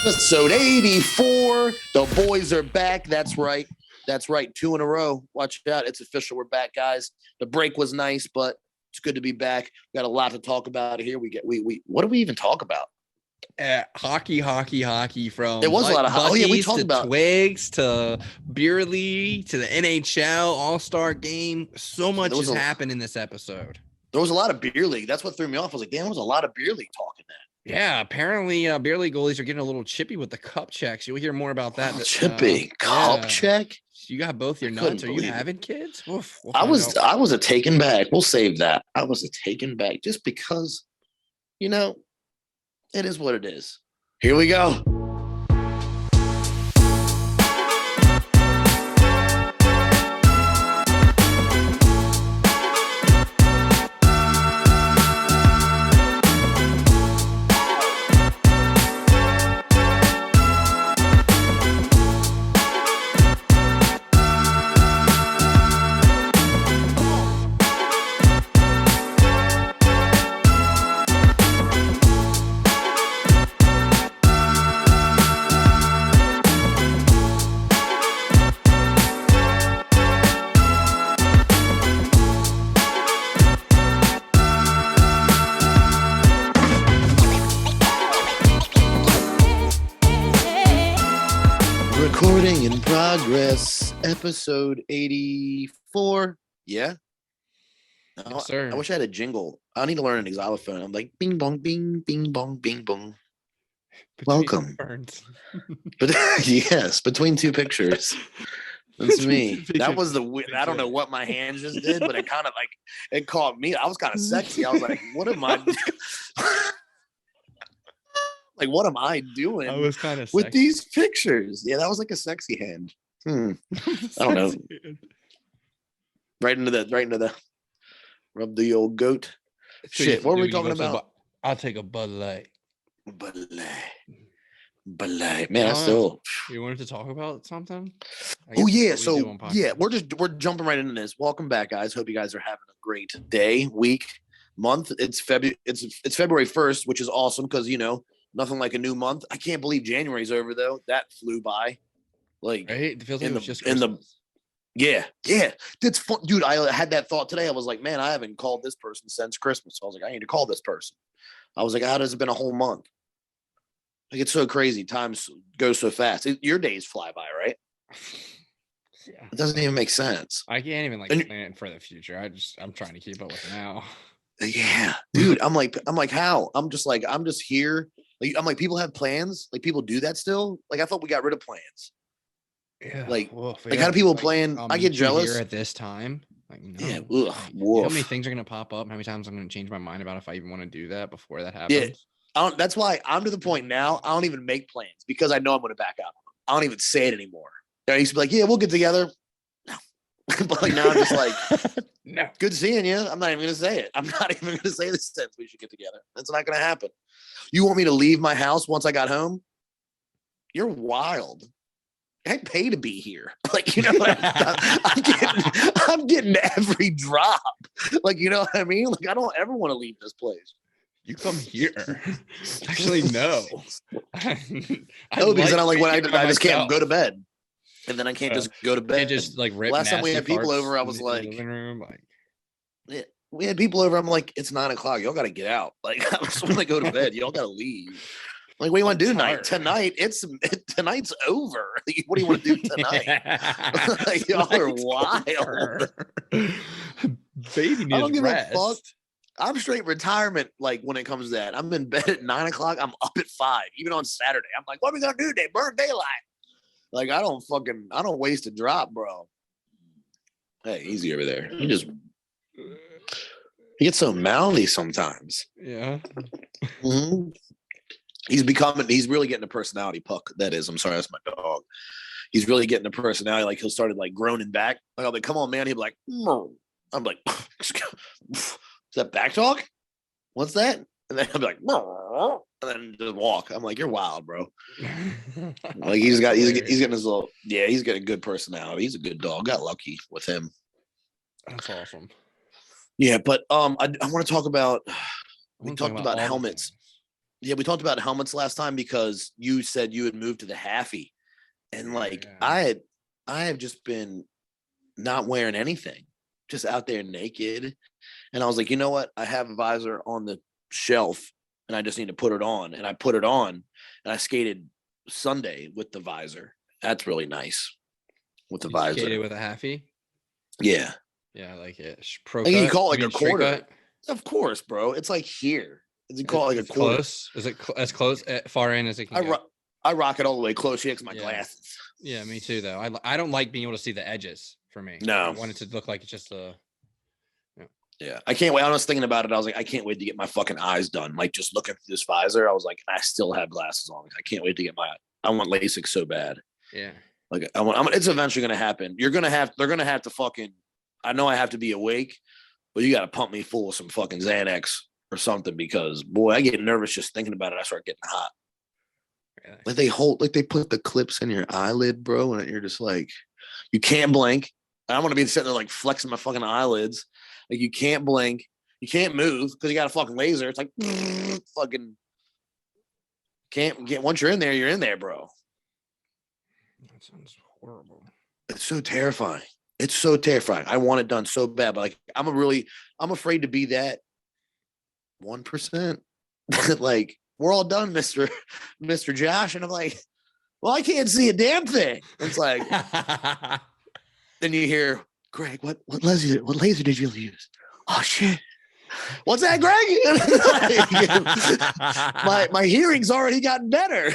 Episode 84. The boys are back. That's right. That's right. 2 in a row. Watch out. It's official. We're back, guys. The break was nice, but it's good to be back. We got a lot to talk about here. What do we even talk about? Hockey from There was a lot of Buc-ee's we talked to about Twigs to Beer League to the NHL All-Star Game. So much has happened in this episode. There was a lot of Beer League. That's what threw me off. I was like, damn, there was a lot of Beer League talking there. Yeah, apparently Beer League goalies are getting a little chippy with the cup checks. You'll hear more about that. Chippy cup check? You got both your nuts. Are you having kids? Oof, I was a taken back. We'll save that. I was a taken back just because, it is what it is. Here we go. Recording in progress, episode 84. Yeah? Yes, sir. I wish I had a jingle. I need to learn an xylophone. I'm like, bing, bong, bing, bing, bong, bing, bong. Welcome. But yes, between two pictures. That's me. That was I don't know what my hands just did, but it kind of it caught me. I was kind of sexy. I was like, what am I like, what am I doing? I was kind of with these pictures. Yeah, that was like a sexy hand. I don't know. Right into the rub the old goat. Shit, what were we talking about? I'll take a Bud Light. Bud Light. Man, I still. You wanted to talk about something? Oh yeah, so yeah, we're jumping right into this. Welcome back, guys. Hope you guys are having a great day, week, month. It's February 1st, which is awesome because nothing like a new month. I can't believe January's over though. That flew by. Like, right? It feels like it was just yeah. That's fun, dude. I had that thought today. I was like, man, I haven't called this person since Christmas. So I was like, I need to call this person. I was like, how has it been a whole month? Like, it's so crazy. Time goes so fast. Your days fly by, right? Yeah. It doesn't even make sense. I can't even plan for the future. I'm trying to keep up with now. Yeah, dude. I'm like, how? I'm just here. Like, I'm like, people have plans. Like, people do that still. Like, I thought we got rid of plans. Yeah. Like how do people plan? I get jealous here at this time. Like, no. Yeah. You know how many things are gonna pop up? How many times I'm gonna change my mind about if I even want to do that before that happens? Yeah. That's why I'm to the point now. I don't even make plans because I know I'm gonna back out. I don't even say it anymore. I used to be like, yeah, we'll get together. No. But like now I'm just like, no. Good seeing you. I'm not even gonna say it. I'm not even gonna say the sentence we should get together. That's not gonna happen. You want me to leave my house once I got home? You're wild. I pay to be here. Like, I'm getting every drop. Like, you know what I mean? Like, I don't ever want to leave this place. You come here. Actually, no. No, because then I'm like, when I just can't go to bed. And then I can't just go to bed. And just like rip last time we had people over, I was like, yeah, we had people over. I'm like, it's 9:00. Y'all got to get out. Like, I just want to go to bed. Y'all got to leave. Like, what do you want to do tonight? Tonight's over. What do you want to do tonight? Like, y'all are wild. Baby needs I don't give rest. a fuck. I'm straight retirement. Like, when it comes to that, I'm in bed at 9:00. I'm up at 5, even on Saturday. I'm like, what are we gonna do today? Burn daylight. Like, I don't waste a drop, bro. Hey, easy over there. He gets so mouthy sometimes. Yeah. Mm-hmm. He's really getting a personality, Puck. That is. I'm sorry, that's my dog. He's really getting a personality. Like, he'll start like groaning back. Like, I'll be like, come on, man. He'll be like, Murr. I'm like, is that back talk? What's that? And then I'll be like, Murr. And then just walk. I'm like, you're wild, bro. Like, he's getting his little, he's got a good personality. He's a good dog. Got lucky with him. That's awesome. Yeah, but I want to talk about. We talked about helmets. Yeah, we talked about helmets last time because you said you had moved to the halfy, and like I have just been not wearing anything, just out there naked. And I was like, you know what? I have a visor on the shelf, and I just need to put it on. And I put it on, and I skated Sunday with the visor. That's really nice with the visor. Skated with a halfy. Yeah. Yeah, I like it. Pro Like cut? you call it like a quarter. Cut? Of course, bro. It's like here. You call it like a quarter. Close? Is it as close far in as it can go? I rock it all the way close. She has my glasses. Yeah, me too, though. I don't like being able to see the edges for me. No. I want it to look like it's just a... Yeah, I can't wait. I was thinking about it. I was like, I can't wait to get my fucking eyes done. Like, just looking through this visor, I was like, I still have glasses on. I can't wait to get I want LASIK so bad. Yeah. Like, it's eventually going to happen. They're going to have to fucking, I know I have to be awake, but you got to pump me full of some fucking Xanax or something because, boy, I get nervous just thinking about it. I start getting hot. Really? Like they put the clips in your eyelid, bro, and you're just like, you can't blink. I don't want to be sitting there like flexing my fucking eyelids. Like you can't blink, you can't move because you got a fucking laser. It's like fucking can't get. Once you're in there, bro. That sounds horrible. It's so terrifying. It's so terrifying. I want it done so bad, but like I'm afraid to be that 1%. Like we're all done, Mr. Josh, and I'm like, well, I can't see a damn thing. It's like then you hear, Greg, what laser did you use? Oh shit. What's that, Greg? my hearing's already gotten better.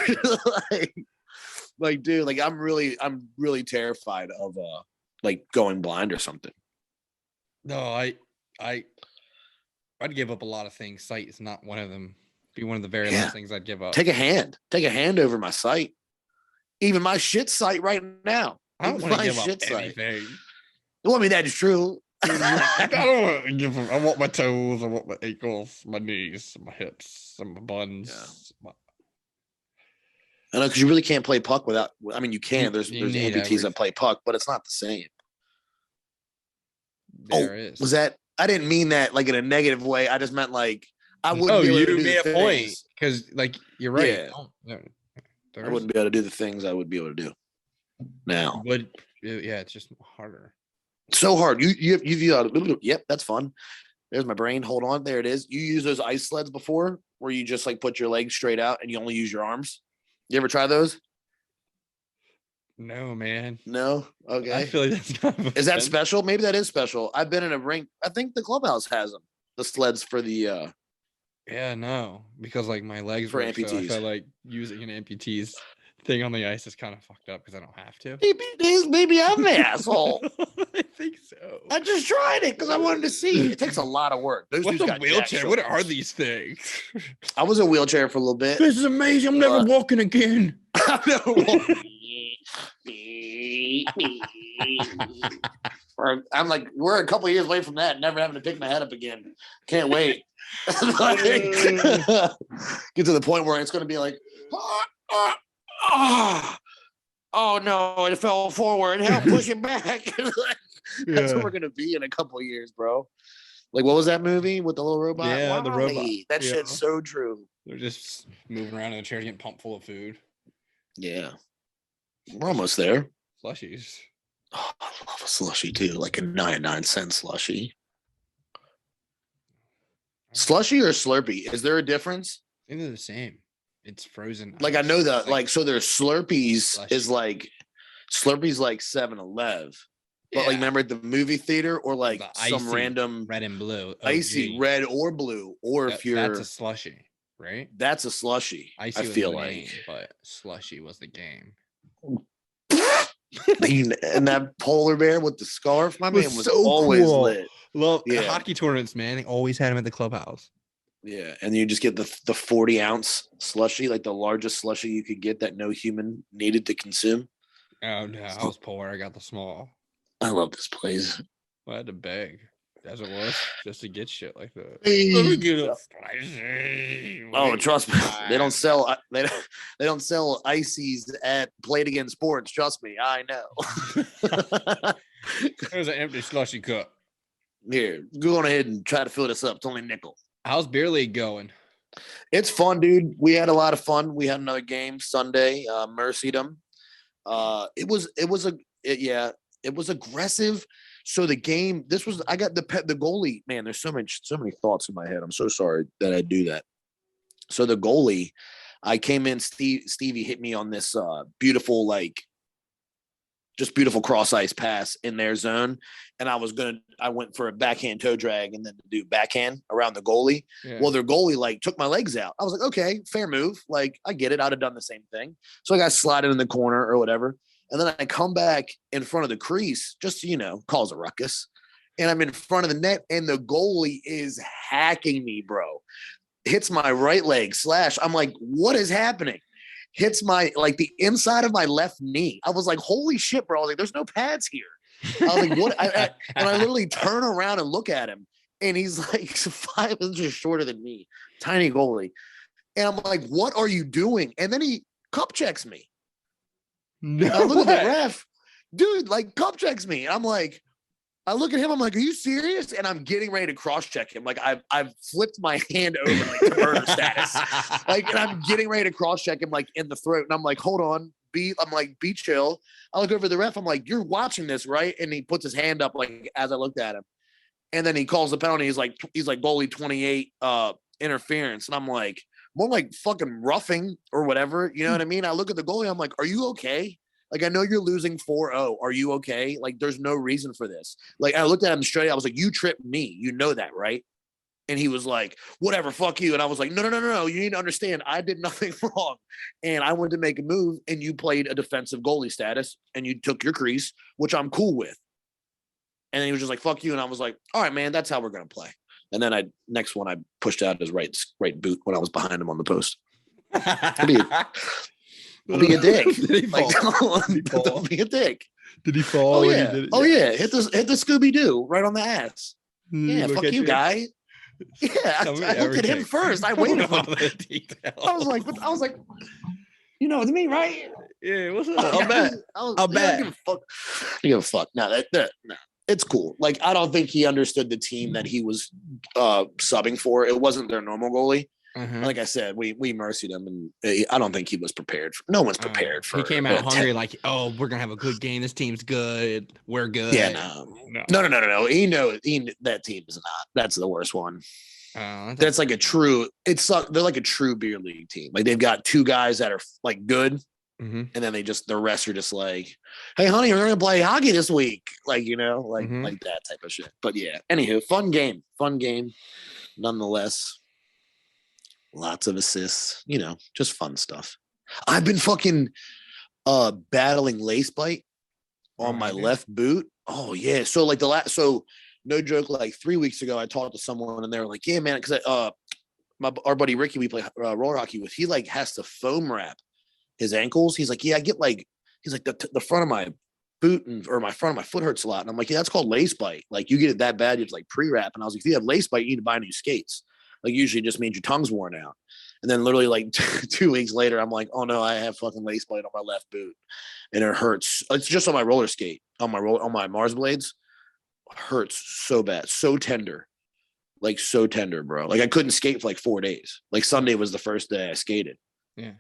like, dude, like I'm really terrified of like going blind or something. No, I'd give up a lot of things. Sight is not one of them. Be one of the very last things I'd give up. Take a hand over my sight. Even my shit sight right now. I don't want to give up anything. Well, I mean, that is true. I don't want to give them. I want my toes. I want my ankles, my knees, my hips, and my buns. Yeah. I know, because you really can't play puck without. I mean, you can. There's amputees that play puck, but it's not the same. There is. Was that? I didn't mean that like in a negative way. I just meant like I wouldn't. Oh, you made a point because, like, you're right. Yeah. I wouldn't be able to do the things I would be able to do now. It's just harder. So hard. You've yep, that's fun. There's my brain. Hold on. There it is. You use those ice sleds before where you just like put your legs straight out and you only use your arms? You ever try those? No, man. No? Okay. I feel like that's kind of Is that special? Maybe that is special. I've been in a rink. I think the clubhouse has them. The sleds for the yeah, no. Because like my legs for amputees. So I feel like using an amputees thing on the ice is kind of fucked up because I don't have to. Maybe I'm the asshole. I think so. I just tried it because I wanted to see. It takes a lot of work. What's a wheelchair? What are these things? I was a wheelchair for a little bit. This is amazing. I'm never walking again. I'm never walking. I'm like, we're a couple years away from that, never having to pick my head up again. Can't wait. Like, get to the point where it's going to be like, oh no, it fell forward. Help push it back. That's what we're gonna be in a couple of years, bro. Like, what was that movie with the little robot? Yeah, the robot. That shit's so true. They're just moving around in a chair getting pumped full of food. Yeah, we're almost there. Slushies. Oh, I love a slushie too, like a 99-cent slushie. Slushie or Slurpee? Is there a difference? I think they're the same. It's frozen. Like, I know that, like, so there's Slurpees Slushy. is like, Slurpee's like 7-Eleven. But, like, remember at the movie theater or, like, some random red and blue. OG. Icy red or blue. Or if you're. That's a slushie, right? That's a slushie. Icy I feel like. Name, but slushie was the game. And that polar bear with the scarf, my man was so always cool. lit. Love hockey tournaments, man. They always had him at the clubhouse. Yeah, and you just get the 40-ounce slushie, like the largest slushie you could get that no human needed to consume. Oh no, I was poor. I got the small. I love this place. I had to beg, as it was, just to get shit like that. Let me get a spicy. Oh, trust me, they don't sell ices at Play It Again Sports. Trust me, I know. There's an empty slushy cup. Here, go on ahead and try to fill this up. It's only a nickel. How's beer league going? It's fun, dude. We had a lot of fun. We had another game Sunday. Mercied them. It was aggressive. So the game, I got the goalie. Man, there's so many thoughts in my head. I'm so sorry that I do that. So the goalie, I came in. Stevie hit me on this beautiful beautiful cross ice pass in their zone. And I went for a backhand toe drag and then to do backhand around the goalie. Yeah. Well, their goalie took my legs out. I was like, okay, fair move. I get it. I'd have done the same thing. So I got slided in the corner or whatever. And then I come back in front of the crease, just, cause a ruckus. And I'm in front of the net and the goalie is hacking me, bro. Hits my right leg / I'm like, what is happening? Hits my the inside of my left knee. I was like, holy shit, bro. I was like, there's no pads here. I was like, what? And I literally turn around and look at him. And he's 5 inches shorter than me. Tiny goalie. And I'm like, what are you doing? And then he cup checks me. No, I look at the ref. Dude, cup checks me. And I'm like, I look at him, I'm like, are you serious? And I'm getting ready to cross-check him. I've flipped my hand over converter status. And I'm getting ready to cross-check him in the throat. And I'm like, hold on, be chill. I look over the ref, I'm like, you're watching this, right? And he puts his hand up as I looked at him. And then he calls the penalty. He's like goalie 28 interference. And I'm like, more fucking roughing or whatever. You know what I mean? I look at the goalie, I'm like, are you okay? I know you're losing 4-0. Are you okay? There's no reason for this. I looked at him straight. I was like, you tripped me. You know that, right? And he was like, whatever, fuck you. And I was like, no. You need to understand. I did nothing wrong. And I wanted to make a move, and you played a defensive goalie status, and you took your crease, which I'm cool with. And then he was just like, fuck you. And I was like, all right, man, that's how we're going to play. And then next one, I pushed out his right boot when I was behind him on the post. Don't be a dick. Did he fall? Don't be a dick. Did he fall? Oh yeah. Yeah. Hit the Scooby-Doo right on the ass. Yeah. Fuck you, guy. Yeah. I looked at him first. I waited for the I was like, it's me, right? Yeah. What's up? I'll bet. I give a fuck. No, no. It's cool. I don't think he understood the team that he was subbing for. It wasn't their normal goalie. Mm-hmm. Like I said, we mercied him, and I don't think he was prepared. No one's prepared for. He came out hungry, we're gonna have a good game. This team's good. We're good. Yeah, no. He knows that team is not. That's the worst one. That's a true. They're like a true beer league team. They've got 2 guys that are good, mm-hmm. and then the rest are just hey, honey, we're gonna play hockey this week. Mm-hmm. That type of shit. But yeah, anywho, fun game, nonetheless. Lots of assists, just fun stuff. I've been fucking battling lace bite on my left boot. Oh yeah. So so no joke, 3 weeks ago I talked to someone and they were like, yeah, man, because our buddy Ricky, we play roller hockey with, he has to foam wrap his ankles. He's like, yeah, I get he's like the front of my boot or my front of my foot hurts a lot. And I'm like, yeah, that's called lace bite. You get it that bad, you have to pre-wrap. And I was like, if you have lace bite, you need to buy new skates. Usually just means your tongue's worn out. And then literally 2 weeks later, I'm like, oh no, I have fucking lace bite on my left boot and it hurts. It's just on my roller skate, on my Mars blades. Hurts so bad, so tender, so tender, bro. I couldn't skate for 4 days. Sunday was the first day I skated. Yeah.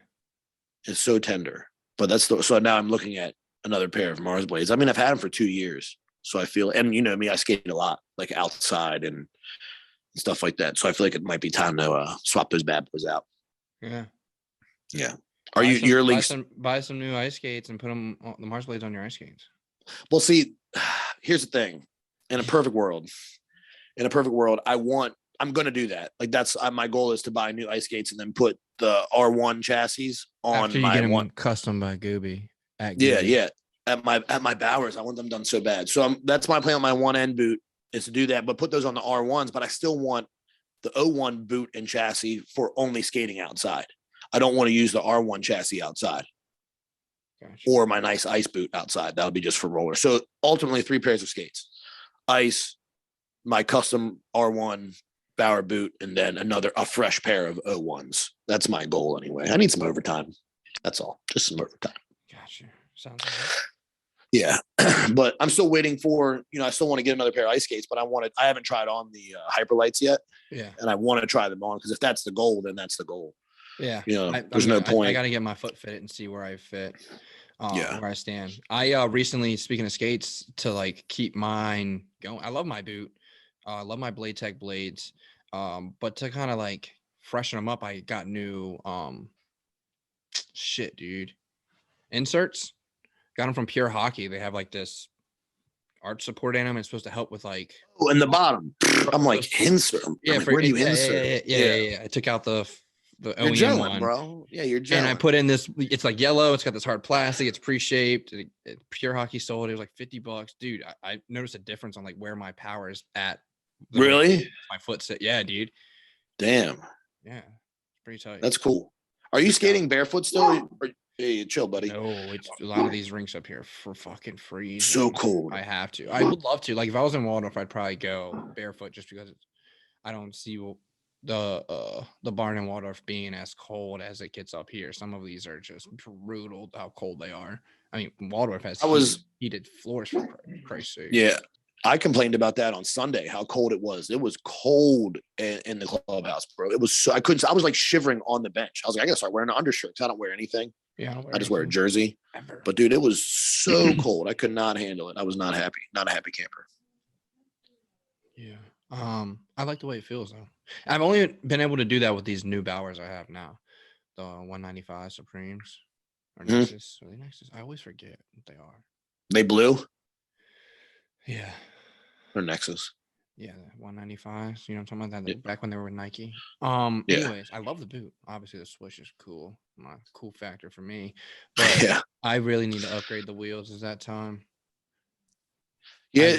It's so tender, but so now I'm looking at another pair of Mars blades. I mean, I've had them for 2 years. So I feel, and you know me, I skate a lot, outside and stuff like that. So I feel like it might be time to swap those bad boys out. Yeah. Yeah. Are you your league? Buy some new ice skates and put them the Mars blades on your ice skates. Well, see, here's the thing. In a perfect world, I'm going to do that. That's my goal is to buy new ice skates and then put the R1 chassis on after you my get them custom by Gooby. Yeah. At my Bowers, I want them done so bad. So that's my plan on my 1N boot is to do that, but put those on the R1s. But I still want the O1 boot and chassis for only skating outside. I don't want to use the R1 chassis outside. Gotcha. Or my nice ice boot outside. That'll be just for roller. So ultimately 3 pairs of skates, ice, my custom R1 Bauer boot, and then a fresh pair of O1s. That's my goal anyway. I need some overtime. That's all. Just some overtime. Gotcha. Sounds like that. Yeah. But I'm still waiting for, I still want to get another pair of ice skates, but I haven't tried on the Hyperlights yet. Yeah. And I want to try them on because if that's the goal, then that's the goal. Yeah. You know, there's no point. I got to get my foot fit and see where I fit, Yeah. where I stand. I recently, speaking of skates, to like keep mine going. I love my boot. I love my Blade Tech blades. But to kind of like freshen them up, I got new shit, dude. Inserts. Got them from Pure Hockey. They have like this arch support in them. It's supposed to help with like. Oh, in the bottom. I'm like, insert. Yeah, like, where do you insert? Yeah. I took out the You're OEM gelling, one, bro. Yeah, you're gelling. and I put in this. It's like yellow. It's got this hard plastic. It's pre-shaped. Pure Hockey sold it. It was like $50, dude. I noticed a difference on like where my power is at. Really? My foot sit. Yeah, dude. Damn. Yeah, it's pretty tight. That's cool. Are you skating barefoot still? Hey, chill, buddy. No, it's a lot of these rinks up here for fucking free. So cold. I have to. I would love to. Like if I was in Waldorf, I'd probably go barefoot just because I don't see the barn in Waldorf being as cold as it gets up here. Some of these are just brutal how cold they are. I mean, Waldorf has heated floors for Christ's sake. Yeah. I complained about that on Sunday, how cold it was. It was cold in the clubhouse, bro. It was so I was like shivering on the bench. I was like, I gotta start wearing an undershirt. I don't wear anything. Yeah, I just wear a jersey. Ever. But dude, it was so cold. I could not handle it. I was not happy. Not a happy camper. Yeah. I like the way it feels though. I've only been able to do that with these new Bowers I have now. The 195 Supremes or Nexus. Are they Nexus? I always forget what they are. They blue? Yeah. Or Nexus. Yeah, 195. You know what I'm talking about? That back when they were with Nike. Yeah. Anyways, I love the boot. Obviously, the swoosh is cool. Not a cool factor for me. But Yeah. I really need to upgrade the wheels. Is that time? Yeah,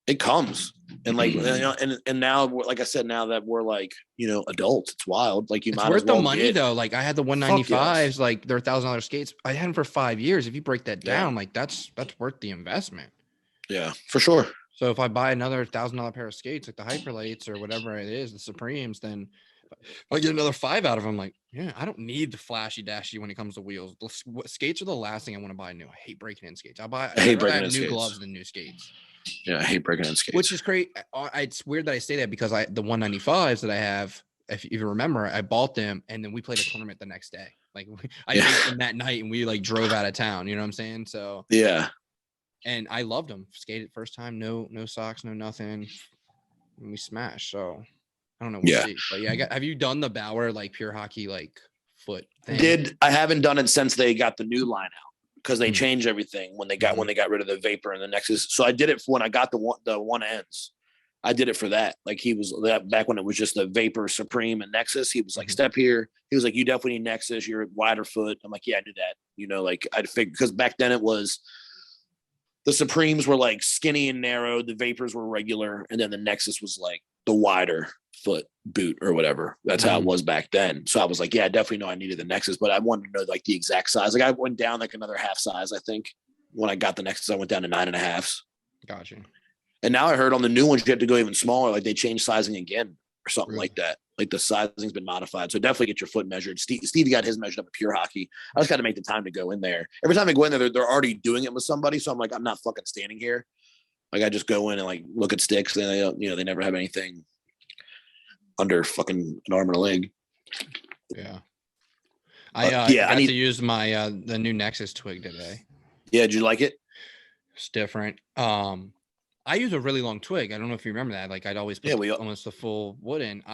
it comes. And like and now, like I said, now that we're like, adults, it's wild. Like it's worth the money though. Like I had the 195s, yes. Like they're $1,000 skates. I had them for 5 years. If you break that down, like that's worth the investment. Yeah, for sure. So if I buy another $1,000 pair of skates, like the Hyperlates or whatever it is, the Supremes, then I get another 5 out of them. Like, yeah, I don't need the flashy dashy when it comes to wheels. Skates are the last thing I want to buy new. I hate breaking in skates. I hate breaking in new gloves than new skates. Yeah, I hate breaking in skates. Which is great. It's weird that I say that because the 195s that I have, if you remember, I bought them and then we played a tournament the next day. Like I made them that night and we like drove out of town. You know what I'm saying? So yeah. And I loved them. Skated first time, no socks, no nothing. And we smashed. So I don't know. We'll see. But yeah, have you done the Bauer like Pure Hockey like foot thing? I haven't done it since they got the new line out because they changed everything when they got rid of the Vapor and the Nexus. So I did it for when I got the one ends. I did it for that. Like he was that back when it was just the Vapor, Supreme, and Nexus. He was like, step here. He was like, you definitely need Nexus. You're a wider foot. I'm like, yeah, I knew that. Like I'd figure because back then it was. The Supremes were like skinny and narrow. The Vapors were regular. And then the Nexus was like the wider foot boot or whatever. That's how it was back then. So I was like, yeah, I definitely know I needed the Nexus, but I wanted to know like the exact size. Like I went down like another half size, I think. When I got the Nexus, I went down to 9.5. Gotcha. And now I heard on the new ones, you have to go even smaller. Like they changed sizing again or something like that. Like the sizing's been modified. So definitely get your foot measured. Steve got his measured up at Pure Hockey. I just got to make the time to go in there. Every time I go in there, they're already doing it with somebody. So I'm like, I'm not fucking standing here. Like I just go in and like look at sticks and they never have anything under fucking an arm and a leg. Yeah. I got to use my the new Nexus twig today. Yeah, did you like it? It's different. I use a really long twig. I don't know if you remember that. Like I'd always put almost the full wood in.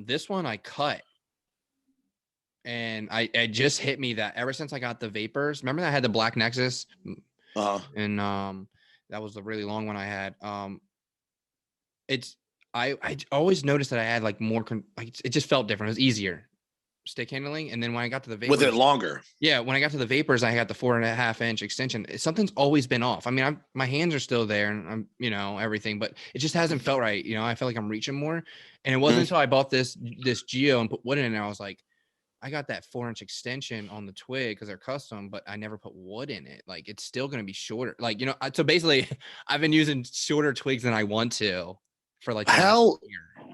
This one I cut. And it just hit me that ever since I got the Vapors, remember that I had the black Nexus? And that was the really long one I had. I always noticed that I had like more it just felt different. It was easier stick handling. And then when I got to the Vapors, with it longer. Yeah, when I got to the Vapors, I got the 4.5-inch extension. Something's always been off. I mean, my hands are still there and I'm everything, but it just hasn't felt right. I feel like I'm reaching more. And it wasn't until I bought this Geo and put wood in it, and I was like, I got that 4-inch extension on the twig because they're custom, but I never put wood in it. Like it's still going to be shorter. Like, so basically I've been using shorter twigs than I want to for like how year.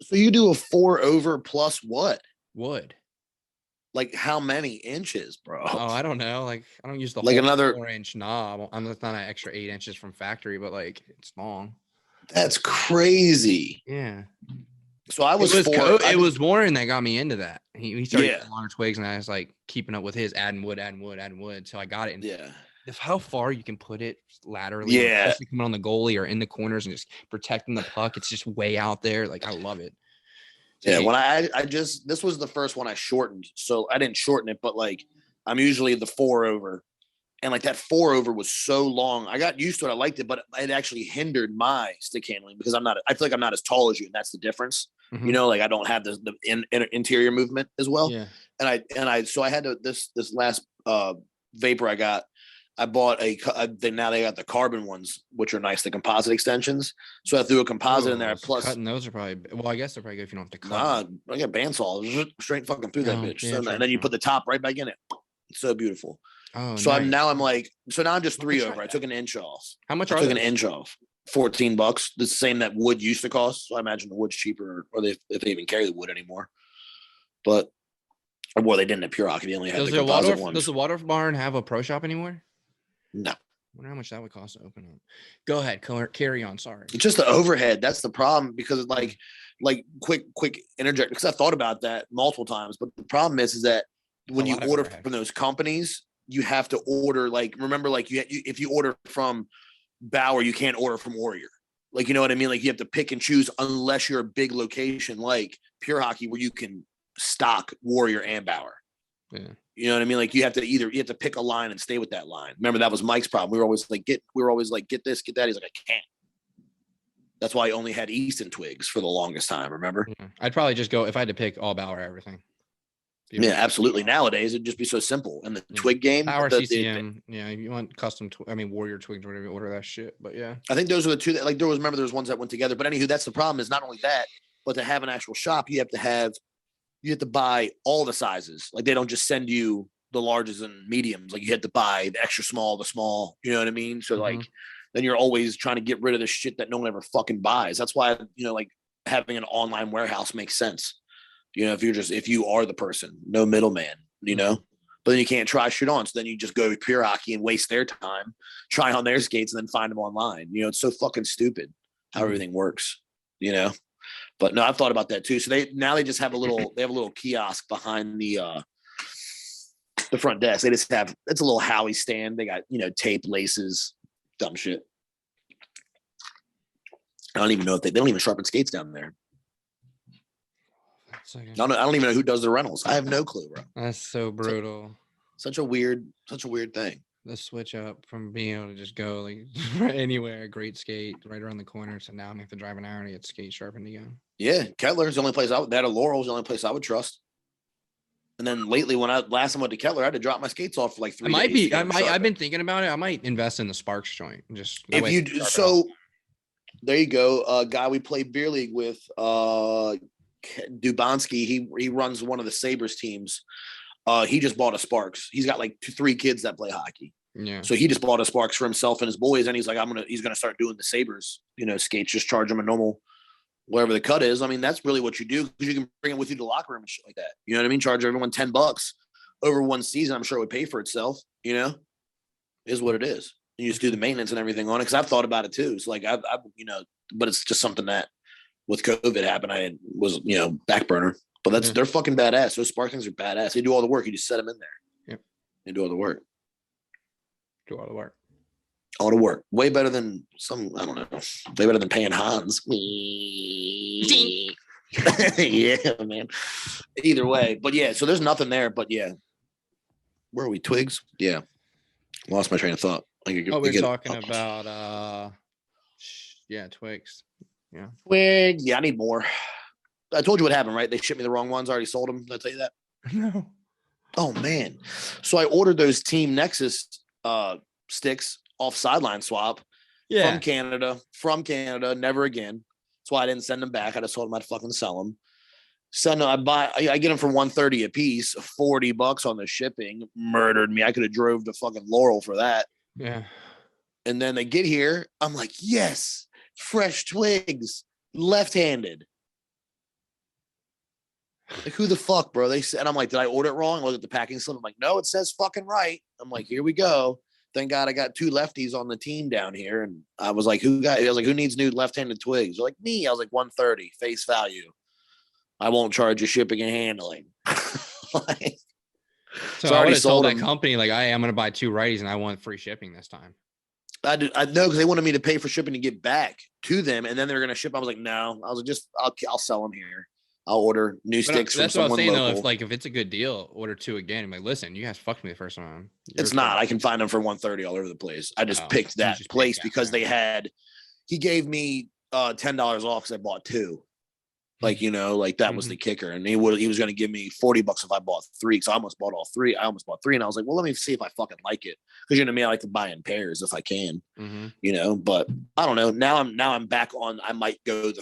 So you do a 4 plus what? Wood. Like how many inches, bro? Oh, I don't know. Like I don't use the like whole another 4-inch knob. I'm not an extra 8 inches from factory, but like it's long. That's crazy. Yeah. So I was it was Warren that got me into that. He started Yeah. using longer twigs, and I was like keeping up with his adding wood. So I got it. And Yeah. how far you can put it laterally, Yeah. especially coming on the goalie or in the corners and just protecting the puck. It's just way out there. Like, I love it. Yeah. When this was the first one I shortened. So I didn't shorten it, but like I'm usually the 4 over. And like that 4 over was so long. I got used to it. I liked it, but it actually hindered my stick handling because I feel like I'm not as tall as you. And that's the difference. Mm-hmm. You know, like I don't have the interior movement as well. Yeah. So I had to, this last vapor I bought now they got the carbon ones, which are nice, the composite extensions. So I threw a composite in there. Plus, cutting those are probably, well, I guess they're probably good if you don't have to cut. Nah, I got bandsaw straight fucking through that bitch. Yeah, and then you put the top right back in it. It's so beautiful. Oh, so nice. I'm just 3 over. I took an inch off. How much I are took those? an inch off. $14. The same that wood used to cost. So I imagine the wood's cheaper, or if they even carry the wood anymore. But well, they didn't at Pure Hockey. They only had the composite ones. Does the Waldorf barn have a pro shop anymore? No. I wonder how much that would cost to open up. Go ahead, carry on. Sorry. It's just the overhead. That's the problem because it's like quick interject because I thought about that multiple times. But the problem is that when you order from those companies, you have to order remember if you order from Bauer, you can't order from Warrior. Like, you know what I mean? Like you have to pick and choose unless you're a big location like Pure Hockey where you can stock Warrior and Bauer. Yeah. You know what I mean? Like you have to pick a line and stay with that line. Remember, that was Mike's problem. We were always like, get this, get that. He's like, I can't. That's why I only had Easton twigs for the longest time. Remember? Yeah. I'd probably just go if I had to pick all Bauer everything. Yeah, absolutely. Nowadays, it'd just be so simple. And the twig game, Bauer CCM. Yeah, if you want custom, Warrior twigs, whatever, order that shit. But yeah, I think those are the two that there was ones that went together. But anywho, that's the problem. Is not only that, but to have an actual shop, you have to buy all the sizes. Like they don't just send you the larges and mediums. Like you had to buy the extra small, the small. You know what I mean? So like, then you're always trying to get rid of the shit that no one ever fucking buys. That's why like having an online warehouse makes sense. You know, if you are the person, no middleman. You know, but then you can't try shit on. So then you just go to Pure Hockey and waste their time, try on their skates, and then find them online. You know, it's so fucking stupid how everything works. You know. But no, I've thought about that too. So they just have a little kiosk behind the front desk. They just have, it's a little Howie stand. They got, tape, laces, dumb shit. I don't even know if they don't even sharpen skates down there. I don't even know who does the rentals. I have no clue, bro. That's so brutal. Such a weird thing. The switch up from being able to just go like anywhere, great skate right around the corner. So now I'm going to have to drive an hour to get skate sharpened again. Yeah, Kettler's the only place that or Laurel's the only place I would trust. And then lately, when I last time went to Kettler, I had to drop my skates off for like 3 days. I've been thinking about it. I might invest in the Sparks joint. Just if you do, so there you go. A guy we play beer league with, Dubansky. He runs one of the Sabres teams. He just bought a Sparks. He's got like 3 kids that play hockey. Yeah. So he just bought a Sparks for himself and his boys, and he's like, he's gonna start doing the Sabres, skates. Just charge them a normal, whatever the cut is. I mean, that's really what you do because you can bring it with you to the locker room and shit like that. You know what I mean? Charge everyone $10 over one season. I'm sure it would pay for itself. Is what it is. You just do the maintenance and everything on it. Because I've thought about it too. It's like but it's just something that with COVID happened. I was back burner. But they're fucking badass. Those Spartans are badass. They do all the work. You just set them in there. Yep. They do all the work. All the work. Way better than I don't know. Way better than paying Hans. Yeah, man. Either way. But yeah, so there's nothing there. But yeah. Where are we? Twigs? Yeah. Lost my train of thought. We're talking about twigs. Yeah. Twigs. Yeah, I need more. I told you what happened, right? They shipped me the wrong ones. I already sold them. Did I tell you that? No. Oh, man. So I ordered those Team Nexus sticks off Sideline Swap from Canada. Never again. That's why I didn't send them back. I just told them I'd fucking sell them. I get them for $130 a piece, $40 on the shipping. Murdered me. I could have drove to fucking Laurel for that. Yeah. And then they get here. I'm like, yes, fresh twigs, left-handed. Like, who the fuck, bro? They said, and I'm like, did I order it wrong? I look at the packing slip. I'm like, no, it says fucking right. I'm like, here we go. Thank God I got 2 lefties on the team down here. And I was like, who needs new left-handed twigs? They're like, me. I was like, $130 face value. I won't charge you shipping and handling. Like, So I I would already have told sold that him. company like, I'm going to buy 2 righties and I want free shipping this time. I know because they wanted me to pay for shipping to get back to them, and then they were going to ship. I was like, no. I was like, I'll sell them here. I'll order new sticks from That's what I was someone saying local. though. If it's a good deal, order 2 again. I'm like, listen, you guys fucked me the first time. It's not. I can find them for $130 all over the place. I just picked that place because they had. He gave me $10 off because I bought 2. Like, like that was the kicker. And he was going to give me $40 if I bought 3. So I almost bought all 3. I almost bought 3. And I was like, well, let me see if I fucking like it. Because you know me, I like to buy in pairs if I can, but I don't know. Now I'm back on, I might go the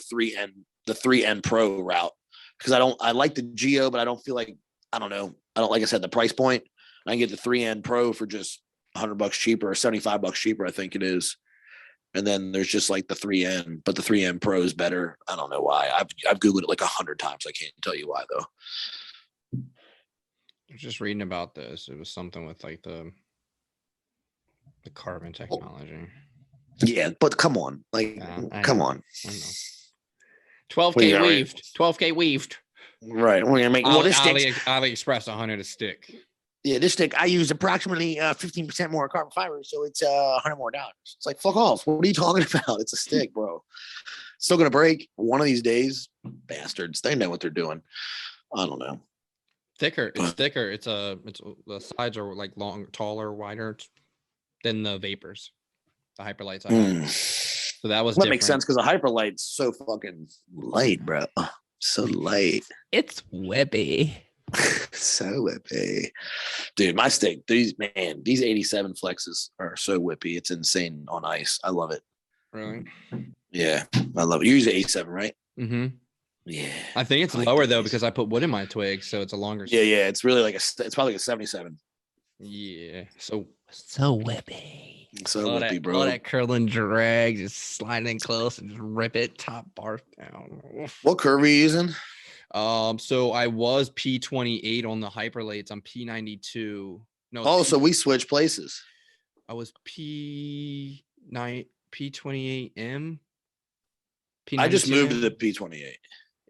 3N Pro route. Because I like the Geo, but I don't feel like, I don't know. I don't, like I said, the price point. I can get the 3N Pro for just $100 cheaper or $75 cheaper, I think it is. And then there's just like the 3N, but the 3N Pro is better. I don't know why. I've Googled it like 100 times. I can't tell you why though. I was just reading about this. It was something with like the carbon technology. Yeah, but come on. Like, come on. I know. 12K weaved. 12K weaved. Right. We're going to make AliExpress 100 a stick. Yeah, this stick, I use approximately 15% more carbon fiber, so it's $100 more. It's like, fuck off. What are you talking about? It's a stick, bro. Still going to break one of these days. Bastards. They know what they're doing. I don't know. Thicker. It's thicker. It's the sides are like long, taller, wider than the vapors, the hyperlights I have. So that makes sense because the hyperlight's so fucking light, bro. So light. It's whippy. So whippy, dude. My stick, these 87 flexes are so whippy. It's insane on ice. I love it. Really? Yeah, I love it. You use 87, right? Mm-hmm. Yeah. I think it's lower though because I put wood in my twigs, so it's a longer. Yeah. It's really it's probably like a 77. Yeah. So whippy. So whippy, bro. All that curl and drag, just slide in close and just rip it top bar down. What curve are you using? So I was P28 on the hyperlates. I'm P92. No. So we switched places. I was P28M. P92. I just moved to the P28.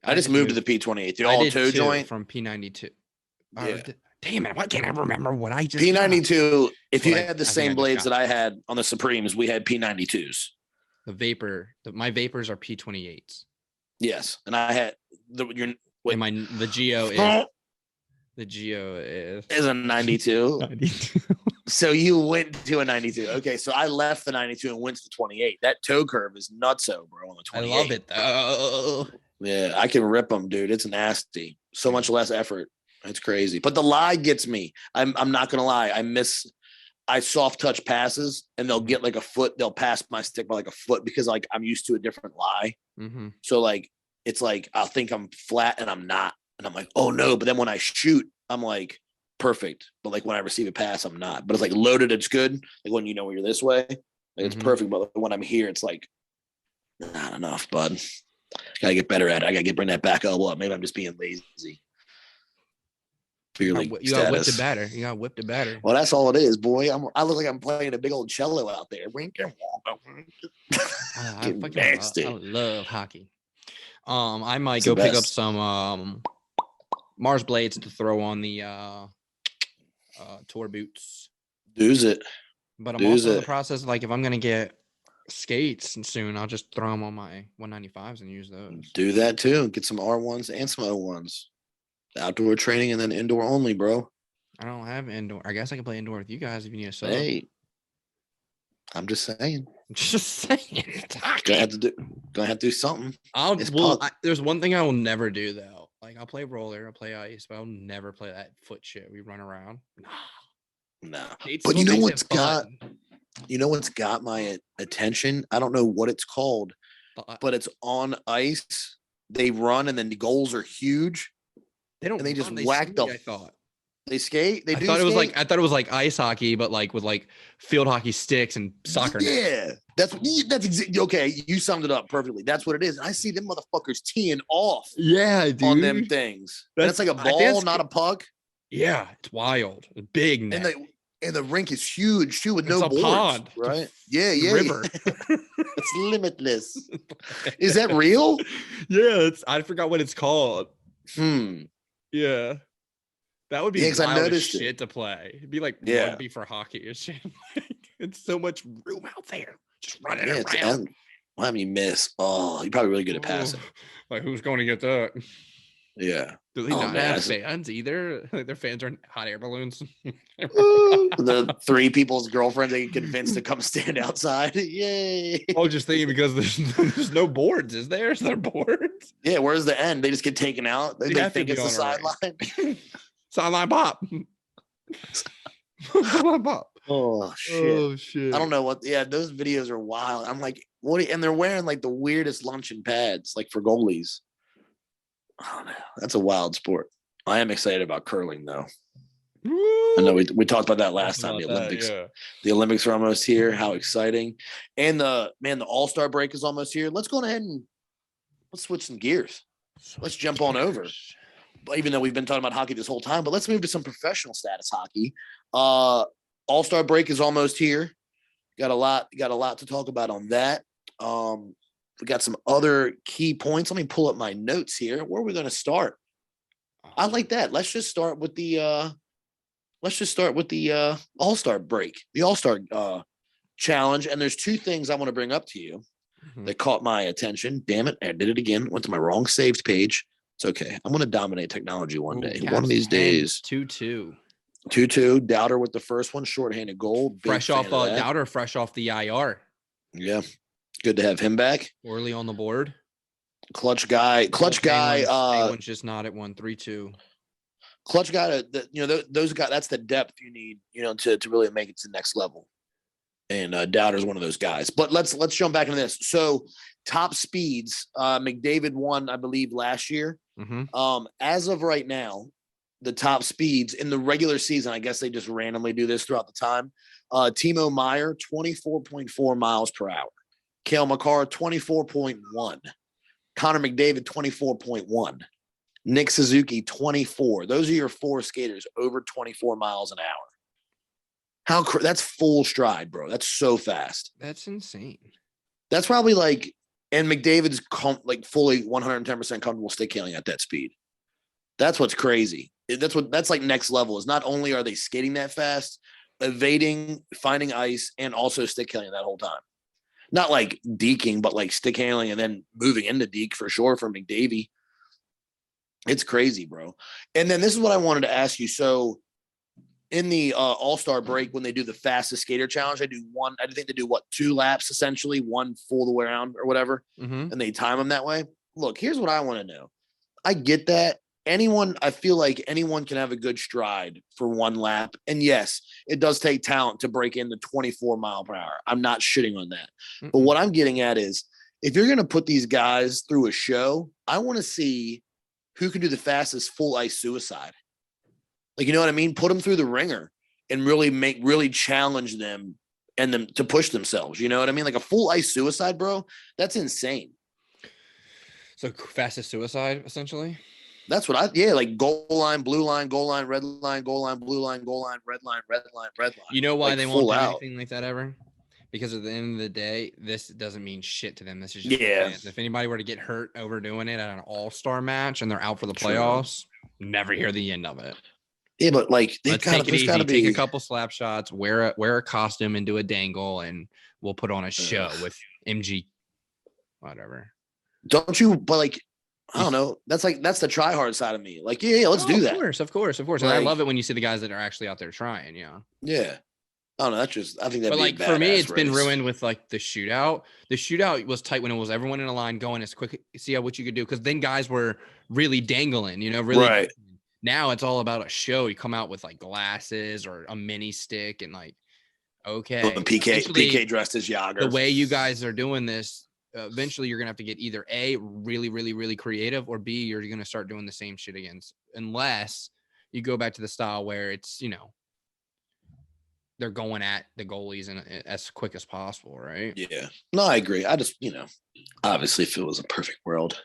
I just moved to the P28. The all toe joint from P92. Yeah. Damn it! Why can't I remember what I just P92? If you had the same blades that I had on the Supremes, we had P92s. My vapors are P28s. Yes, and I had the Geo is a 92. 92. So you went to a 92. Okay, so I left the 92 and went to the 28. That toe curve is nutso, bro, on the 28. I love it though. Yeah, I can rip them, dude. It's nasty. So much less effort. It's crazy. But the lie gets me. I'm not gonna lie. I soft touch passes and they'll get like a foot. They'll pass my stick by like a foot because like I'm used to a different lie. Mm-hmm. So like it's like I'll think I'm flat and I'm not. And I'm like, oh no. But then when I shoot, I'm like perfect. But like when I receive a pass, I'm not. But it's like loaded, it's good. Like when when you're this way, like it's perfect. But when I'm here, it's like not enough, bud. Gotta get better at it. I gotta bring that back elbow up. Maybe I'm just being lazy. You got whipped it better. Well, that's all it is, boy. I look like I'm playing a big old cello out there. I love hockey. I might go pick up some Mars blades to throw on the tour boots. Do's it. But I'm also in the process of like if I'm gonna get skates soon, I'll just throw them on my 195s and use those. Do that too. Get some R1s and some O1s. Outdoor training and then indoor only, bro. I don't have indoor. I guess I can play indoor with you guys if you need a sub. Hey, I'm just saying. Just saying. Gonna have to do something. There's one thing I will never do though. Like I'll play roller, I'll play ice, but I'll never play that foot shit. We run around. No. But you know what's got my attention? I don't know what it's called, but it's on ice. They run and then the goals are huge. They don't. And they just skate, whack the. I thought they skate. I thought it was like ice hockey, but like with like field hockey sticks and soccer. Yeah, that's okay. You summed it up perfectly. That's what it is. I see them motherfuckers teeing off. Yeah, dude. On them things. That's like a ball, not a puck. Yeah, it's wild. It's big net. And the rink is huge too, with no boards. Pond. Right? Yeah. River. It's limitless. Is that real? Yeah, I forgot what it's called. Yeah. That would be Yeah, because I wild as noticed shit it. to play. It'd be like Yeah. rugby for hockey and shit. It's so much room out there. Just running Yeah, around. why have you miss? Oh, you're probably really good at passing. Like, who's going to get that? Yeah. Do they Oh not man, have fans either? Like their fans are hot air balloons. the 3 people's girlfriends they can convince to come stand outside. Yay! I was just thinking because there's no boards, is there? Is there boards? Yeah, where's the end? They just get taken out. They have to think be it's the on a ring. sideline. Sideline pop. Sideline pop. Oh shit! Oh shit! I don't know what. Yeah, those videos are wild. I'm like, what? And they're wearing like the weirdest luncheon pads, like for goalies. Oh man, that's a wild sport. I am excited about curling though. I know we talked about that last time. The Olympics, the Olympics are almost here. How exciting! And the All-Star break is almost here. Let's go ahead and let's switch some gears. Let's jump on over. Even though we've been talking about hockey this whole time, but let's move to some professional status hockey. All-Star break is almost here. Got a lot to talk about on that. We got some other key points. Let me pull up my notes here. Where are we going to start? I like that. Let's just start with the All-Star break, the All-Star challenge. And there's 2 things I want to bring up to you that caught my attention. Damn it, I did it again. Went to my wrong saved page. It's okay. I'm going to dominate technology one day. One of these days. 2-2. 2-2. Doubter with the first one. Shorthanded goal. Fresh off Doubter. Fresh off the IR. Yeah. Good to have him back. Orly on the board. Clutch guy. Penguins just not at 1-3-2. Clutch guy. Those guys. That's the depth you need. To really make it to the next level. And Doubter's one of those guys. But let's jump back into this. So top speeds. McDavid won, I believe, last year. As of right now, the top speeds in the regular season, I guess they just randomly do this throughout the time. Timo Meier, 24.4 miles per hour. Cale Makar, 24.1. Connor McDavid, 24.1. Nick Suzuki, 24. Those are your 4 skaters over 24 miles an hour. That's full stride, bro. That's so fast. That's insane. That's probably like, and McDavid's fully 110% comfortable stick handling at that speed. That's what's crazy. That's like next level. Is not only are they skating that fast, evading, finding ice, and also stick handling that whole time. Not like deking, but like stick handling and then moving into deke for sure for McDavid. It's crazy, bro. And then this is what I wanted to ask you. So in the All-Star break, when they do the fastest skater challenge, I think they do 2 laps, essentially, 1 full round or whatever. And they time them that way. Look, here's what I want to know. I get that. I feel like anyone can have a good stride for 1 lap. And yes, it does take talent to break into 24 mile per hour. I'm not shitting on that. But what I'm getting at is if you're going to put these guys through a show, I want to see who can do the fastest full ice suicide. Like, you know what I mean? Put them through the ringer and really challenge them and them to push themselves. You know what I mean? Like a full ice suicide, bro. That's insane. So fastest suicide, essentially. That's what like goal line, blue line, goal line, red line, goal line, blue line, goal line, red line, red line, red line. You know why they won't do anything like that ever? Because at the end of the day, this doesn't mean shit to them. This is just fans. If anybody were to get hurt overdoing it at an all-star match and they're out for the playoffs, never hear the end of it. Yeah, but like let's take it easy. Take a couple slap shots, wear a costume and do a dangle, and we'll put on a show with MG, whatever. Don't you? But like, I don't know. That's the try hard side of me. Like, yeah, let's do that. Of course. And I love it when you see the guys that are actually out there trying. Yeah. Yeah. I don't know. That's just, I think that. But like for me, it's been ruined with like the shootout. The shootout was tight when it was everyone in a line going as quick, see what you could do. Cause then guys were really dangling, really. Right. Now it's all about a show. You come out with like glasses or a mini stick and like, okay. PK dressed as Yager. The way you guys are doing this, eventually you're going to have to get either A, really, really, really creative, or B, you're going to start doing the same shit against, unless you go back to the style where it's, they're going at the goalies and as quick as possible, right? Yeah. No, I agree. I just, obviously if it was a perfect world.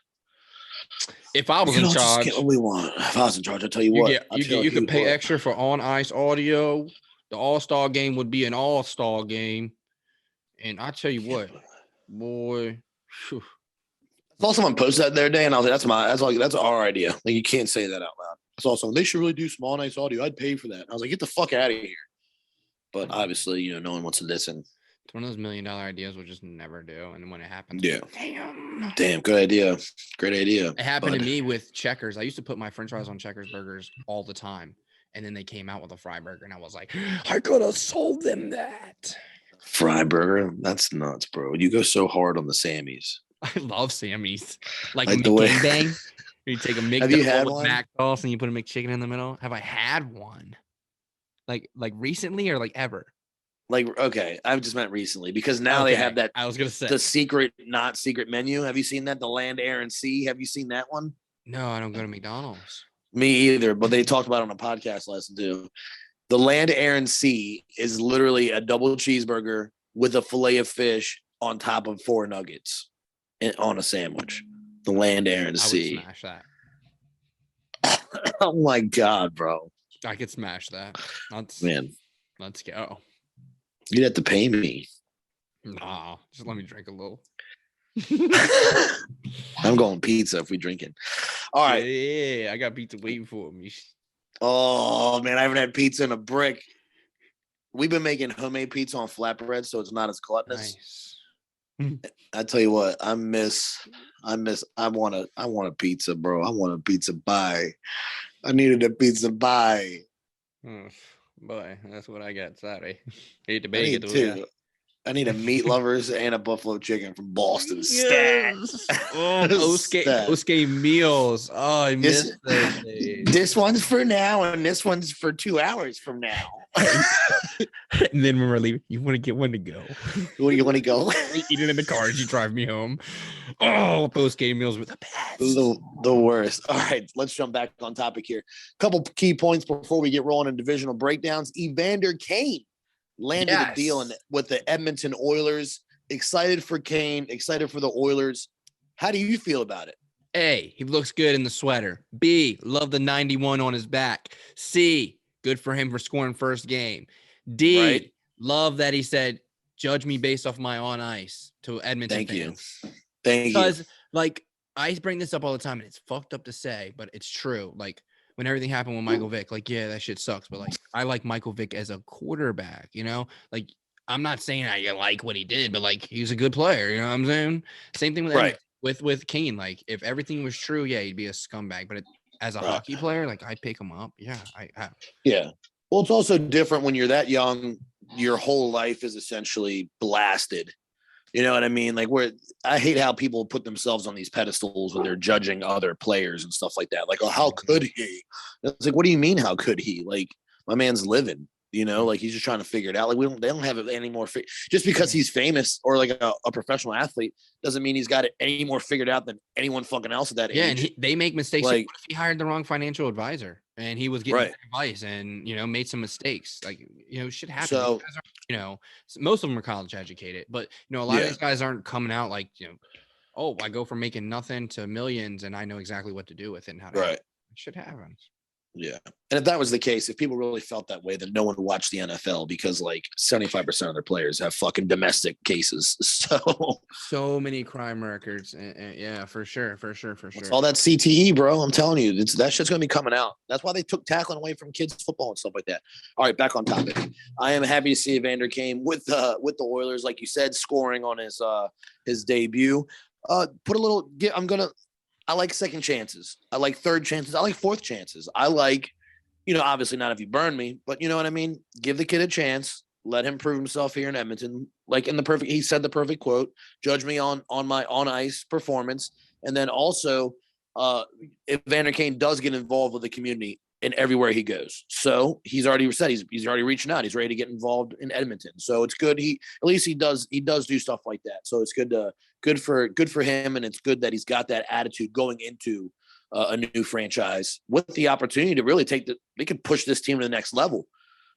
If I was in charge, get what we want. If I was in charge, I'll tell you what. You could pay extra for on-ice audio. The All-Star game would be an All-Star game. And I tell you what, boy. Whew. I saw someone post that the other day, and I was like, that's our idea. Like, you can't say that out loud. I saw someone, they should really do small, nice audio. I'd pay for that. I was like, get the fuck out of here. But obviously, no one wants to listen. It's one of those $1 million ideas we'll just never do. And when it happens, yeah. Damn, good idea. Great idea. It happened to me with Checkers. I used to put my french fries on Checkers burgers all the time. And then they came out with a fry burger, and I was like, I could have sold them that. Fry burger? That's nuts, bro. You go so hard on the Sammys. I love Sammys. Like the way bang. You take a McDouble with mac sauce and you put a McChicken in the middle. Have I had one? Like recently or like ever? Like, okay, I just meant recently because now they have that. I was gonna say the secret, not secret menu. Have you seen that? The Land, Air, and Sea. Have you seen that one? No, I don't go to McDonald's. Me either, but they talked about it on a podcast lesson too. The Land, Air, and Sea is literally a double cheeseburger with a fillet of fish on top of 4 nuggets on a sandwich. The Land, Air, and Sea. I would smash that. Oh my god, bro! I could smash that. Let's go. You'd have to pay me. Nah, just let me drink a little. I'm going pizza if we drinking. All right. Yeah, I got pizza waiting for me. Oh man, I haven't had pizza in a brick. We've been making homemade pizza on flatbread, so it's not as gluttonous. Nice. I tell you what, I want a pizza, bro. I want a pizza pie. I needed a pizza pie. Boy, that's what I got. Sorry. Hate to beg it. I need a meat lovers and a buffalo chicken from Boston. Yes. Oh, post-game meals. Oh, I miss those days. This one's for now, and this one's for 2 hours from now. And then when we're leaving, you want to get one to go. You want to go? Eat it in the car as you drive me home. Oh, post-game meals were the best. The worst. All right, let's jump back on topic here. Couple key points before we get rolling in divisional breakdowns. Evander Kane landed a deal with the Edmonton Oilers. Excited for Kane, excited for the Oilers. How do you feel about it? A, he looks good in the sweater. B, love the 91 on his back. C, good for him for scoring first game. D, love that he said, judge me based off my on ice to Edmonton fans. Thank you. Because, like, I bring this up all the time, and it's fucked up to say, but it's true. Like, when everything happened with Michael Vick, like, yeah, that shit sucks. But, like, I like Michael Vick as a quarterback, Like, I'm not saying I like what he did, but, like, he's a good player. You know what I'm saying? Same thing with Kane. Like, if everything was true, yeah, he'd be a scumbag. But as a hockey player, like, I'd pick him up. Yeah, Yeah. Well, it's also different when you're that young. Your whole life is essentially blasted. You know what I mean? Like, I hate how people put themselves on these pedestals when they're judging other players and stuff like that. Like, oh, how could he? It's like, what do you mean? How could he? Like, my man's living. Like he's just trying to figure it out. Like they don't have it any more. Just because he's famous or like a professional athlete doesn't mean he's got it any more figured out than anyone fucking else at that age. Yeah, and they make mistakes. Like, what if he hired the wrong financial advisor and he was getting advice and made some mistakes? Like shit happens. So most of them are college educated, but a lot of these guys aren't coming out like oh, I go from making nothing to millions and I know exactly what to do with it and how to shit happens. Yeah. And if that was the case, if people really felt that way, then no one would watch the NFL because like 75% of their players have fucking domestic cases. So many crime records. Yeah, for sure. It's all that CTE, bro. I'm telling you, that shit's going to be coming out. That's why they took tackling away from kids' football and stuff like that. All right, back on topic. I am happy to see Evander Kane with the Oilers, like you said, scoring on his debut. I like second chances. I like third chances. I like fourth chances. I like, obviously not if you burn me, but you know what I mean? Give the kid a chance. Let him prove himself here in Edmonton. Like he said the perfect quote, judge me on my on ice performance. And then also, if Evander Kane does get involved with the community in everywhere he goes. So he's already said he's already reaching out. He's ready to get involved in Edmonton. So it's good. He does do stuff like that. So it's good for him. And it's good that he's got that attitude going into a new franchise with the opportunity to really they could push this team to the next level.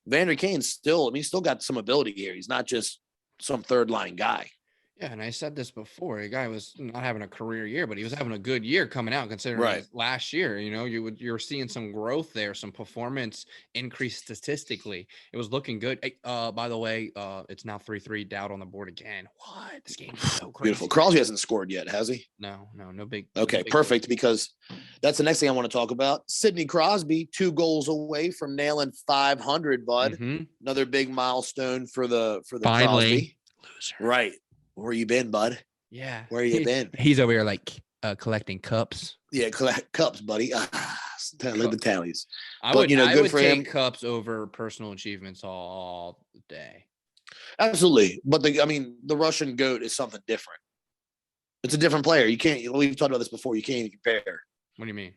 Evander Kane's still got some ability here. He's not just some third line guy. Yeah, and I said this before. The guy was not having a career year, but he was having a good year coming out, considering Right. his last year. You're seeing some growth there, some performance increase statistically. It was looking good. Hey, by the way, it's now 3-3 Dowd on the board again. What? This game is so Beautiful. crazy. Crosby hasn't scored yet, has he? No big. Okay, no big perfect. goals. Because that's the next thing I want to talk about. Sidney Crosby, 2 goals away from nailing 500, bud. Mhm. Another big milestone for the Finally. Crosby. Loser. Right. Where you been, bud? Yeah. Where you been? He's over here like collecting cups. Yeah, collect cups, buddy. Look at the tallies. I But, would I good would for take him. cups over personal achievements all day. Absolutely. But the Russian GOAT is something different. It's a different player. You can't. We've talked about this before. You can't even compare. What do you mean?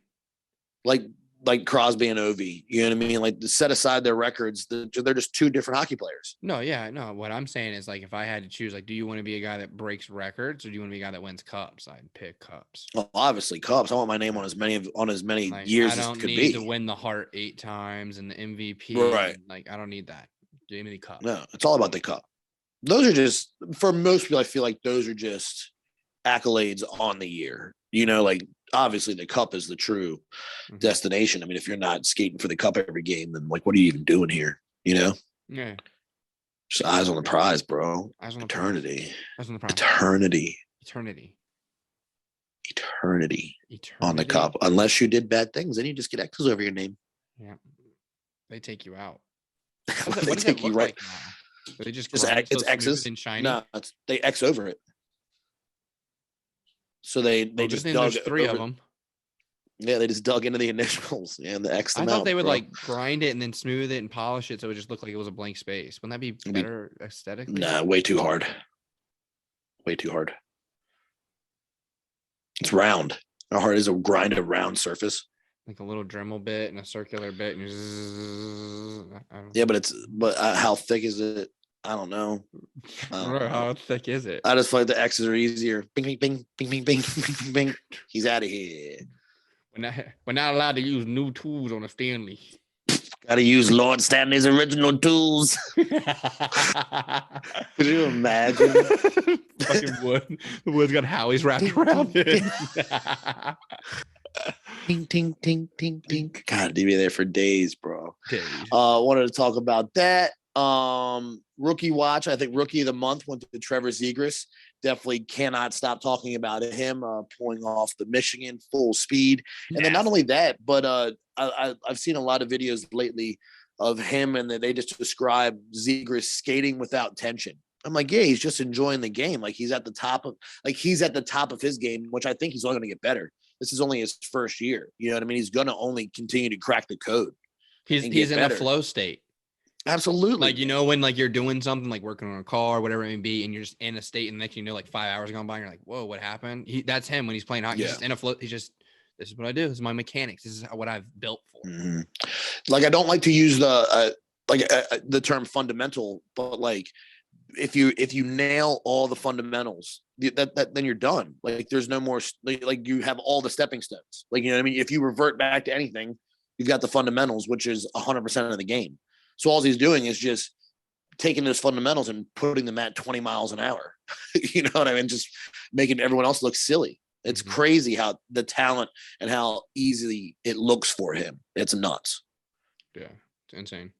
Like Crosby and Ovi. You know what I mean? Like, set aside their records. They're just 2 different hockey players. No, yeah, no. What I'm saying is, like, if I had to choose, like, do you want to be a guy that breaks records or do you want to be a guy that wins cups? I'd pick cups. Well, obviously, Cubs. I want my name on as many Like, years I as don't could need be. to win the Hart 8 times and the MVP. Right. Like, I don't need that. Give me the cup. No, it's all about the cup. Those are just, for most people, I feel like those are just accolades on the year. Like, obviously the cup is the true destination. I mean, if you're not skating for the cup every game, then, like, what are you even doing here? Yeah. Just eyes on the prize, bro. Eyes on the Eternity. prize. Eyes on the prize. Eternity. On the cup. Unless you did bad things, then you just get X's over your name. Yeah. They take you out. They take you right. Like now? They just it's X's and shiny. No, they X over it. So they just dug. There's 3 of them. Yeah, they just dug into the initials and the X them out. I thought they would, bro. like, grind it and then smooth it and polish it so it just looked like it was a blank space. Wouldn't that be better aesthetically? Nah, way too hard. Way too hard. It's round. How hard is a grind a round surface? Like a little Dremel bit and a circular bit. And yeah, but how thick is it? I don't know. How thick is it? I just feel like the X's are easier. Bing, bing, bing, bing, bing, bing, bing, bing. He's out of here. We're not allowed to use new tools on a Stanley. Got to use Lord Stanley's original tools. Could you imagine? Fucking wood. The wood's got Howie's wrapped around it. Ting, ting, ting, ting, ting. God, you'd be there for days, bro. Wanted to talk about that. Rookie watch. I think rookie of the month went to Trevor Zegras. Definitely cannot stop talking about him pulling off the Michigan full speed. And then not only that, but I've seen a lot of videos lately of him, and they just describe Zegras skating without tension. I'm like, yeah, he's just enjoying the game. Like, he's at the top of his game, which I think he's only going to get better. This is only his first year. You know what I mean? He's going to only continue to crack the code. He's in a flow state. Absolutely. Like, when, like, you're doing something like working on a car, whatever it may be, and you're just in a state, and next like 5 hours gone by, and you're like, whoa, what happened? That's him when he's playing hockey. Yeah. He's just in a flow. He's just, this is what I do. This is my mechanics. This is what I've built for. Mm-hmm. Like, I don't like to use the term fundamental, but, like, if you nail all the fundamentals, then you're done. Like, there's no more, like, you have all the stepping stones. Like, you know what I mean? If you revert back to anything, you've got the fundamentals, which is 100% of the game. So all he's doing is just taking those fundamentals and putting them at 20 miles an hour. You know what I mean? Just making everyone else look silly. It's crazy how the talent and how easily it looks for him. It's nuts. Yeah, it's insane.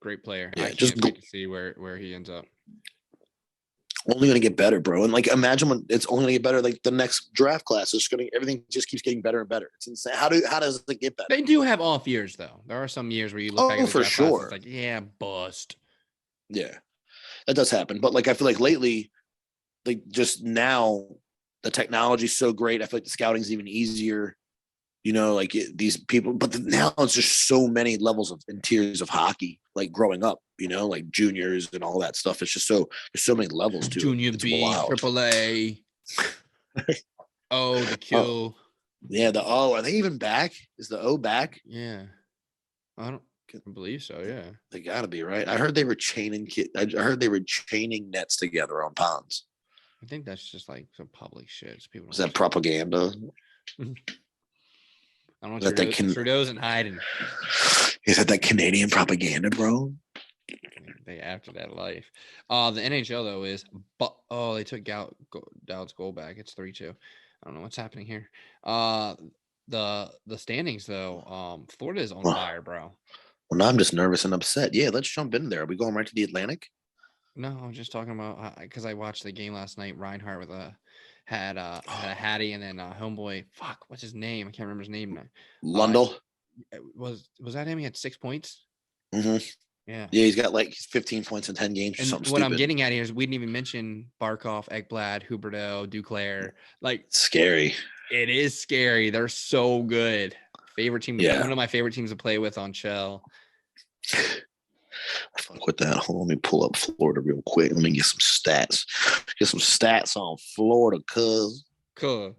Great player. Yeah, I can't wait to see where he ends up. Only going to get better, bro. And, like, imagine when it's only going to get better. Like, the next draft class is everything just keeps getting better and better. It's insane. How does it get better? They do have off years, though. There are some years where you look back at the for sure. class, it's like, yeah, bust. Yeah, that does happen. But, like, I feel like lately, like, just now, the technology's so great. I feel like the scouting's even easier. You know, like, these people, but now it's just so many levels and tiers of hockey, like, growing up, you know, like juniors and all that stuff. It's just there's so many levels to Junior it. B, Triple A. The Q. Yeah, are they even back? Is the O back? Yeah. I don't believe so, yeah. They gotta be, right? I heard they were chaining nets together on ponds. I think that's just like some public shit. Is that propaganda? I don't know. Trudeau's and Hayden. Is that Canadian propaganda, bro? after that life. The NHL though is, but they took Dowd's goal back. It's 3-2. I don't know what's happening here. The standings though. Florida is on fire, bro. Well, now I'm just nervous and upset. Yeah, let's jump in there. Are we going right to the Atlantic? No, I'm just talking about because I watched the game last night. Reinhardt with had a Hattie, and then homeboy. Fuck, what's his name? I can't remember his name now. Lundell. Was that him? He had 6 points. Mm-hmm. Yeah. Yeah, he's got like 15 points in 10 games or And something what stupid. I'm getting at here is we didn't even mention Barkov, Ekblad, Huberdeau, Duclair. Like, scary. It is scary. They're so good. Favorite team. Yeah. One of my favorite teams to play with on Shell. Fuck with that. Hold on, let me pull up Florida real quick. Let me get some stats. Get some stats on Florida, cuz. Cool.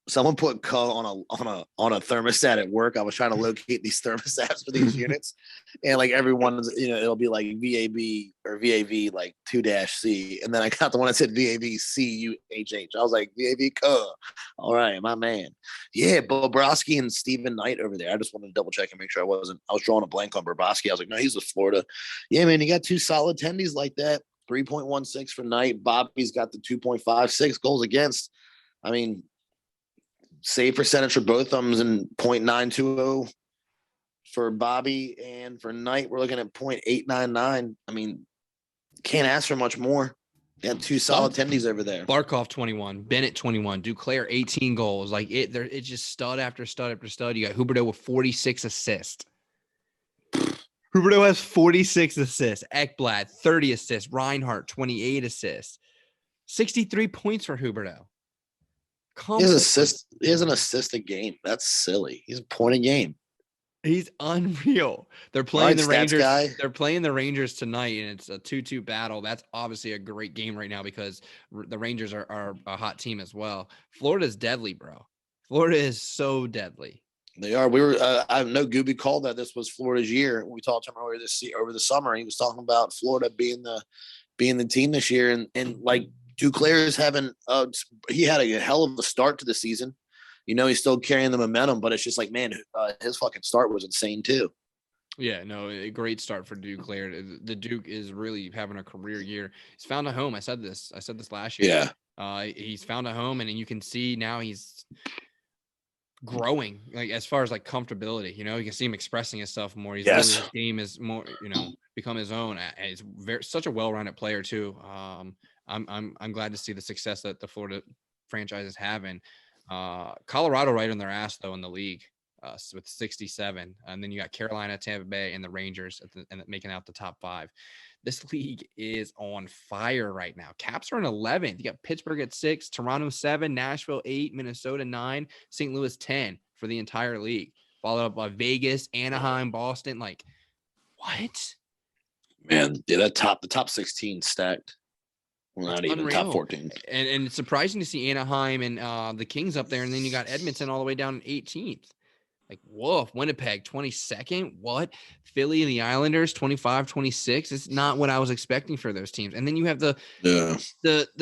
Someone put on a thermostat at work. I was trying to locate these thermostats for these units, and like everyone's, it'll be like VAB or VAV like 2-C, and then I got the one that said VAV CUHH. I was like VAV cuh. All right, my man. Yeah, Grabovski and Stephen Knight over there. I just wanted to double check and make sure I was drawing a blank on Grabovski. I was like, no, he's with Florida. Yeah, man, you got two solid tendies like that. 3.16 for Knight. Bobby's got the 2.56 goals against. I mean, save percentage for both of them is in 0.920 for Bobby, and for Knight, we're looking at 0.899. I mean, can't ask for much more. Got two solid tendies over there. Barkov 21, Bennett 21, Duclair 18 goals. Like it's just stud after stud after stud. You got Huberdeau with 46 assists. Huberdeau has 46 assists. Ekblad 30 assists. Reinhardt 28 assists. 63 points for Huberdeau. He has an assist a game. That's silly. He's a point a game. He's unreal. They're playing the Rangers. They're playing the Rangers tonight, and it's a 2-2 battle. That's obviously a great game right now because the Rangers are a hot team as well. Florida's deadly, bro. Florida is so deadly. They are. I know Gooby called that this was Florida's year. We talked to him over the summer. He was talking about Florida being the team this year, and like Duclair is having he had a hell of a start to the season. He's still carrying the momentum, but it's just like, man, his fucking start was insane too. Yeah, no, a great start for Duclair. The Duke is really having a career year. He's found a home. I said this last year. Yeah. He's found a home, and you can see now he's growing, like as far as like comfortability. You can see him expressing himself more. He's really, his game is more, become his own. He's such a well-rounded player too. I'm glad to see the success that the Florida franchise is having. Colorado right on their ass though in the league with 67, and then you got Carolina, Tampa Bay, and the Rangers and making out the top 5. This league is on fire right now. Caps are in 11th. You got Pittsburgh at 6, Toronto 7, Nashville 8, Minnesota 9, St. Louis 10 for the entire league. Followed up by Vegas, Anaheim, Boston. Like, what? Man, yeah, the top 16 stacked. Well, not even top 14. And it's surprising to see Anaheim and the Kings up there, and then you got Edmonton all the way down 18th. Like, woof. Winnipeg 22nd. What? Philly and the Islanders 25, 26. It's not what I was expecting for those teams. And then you have the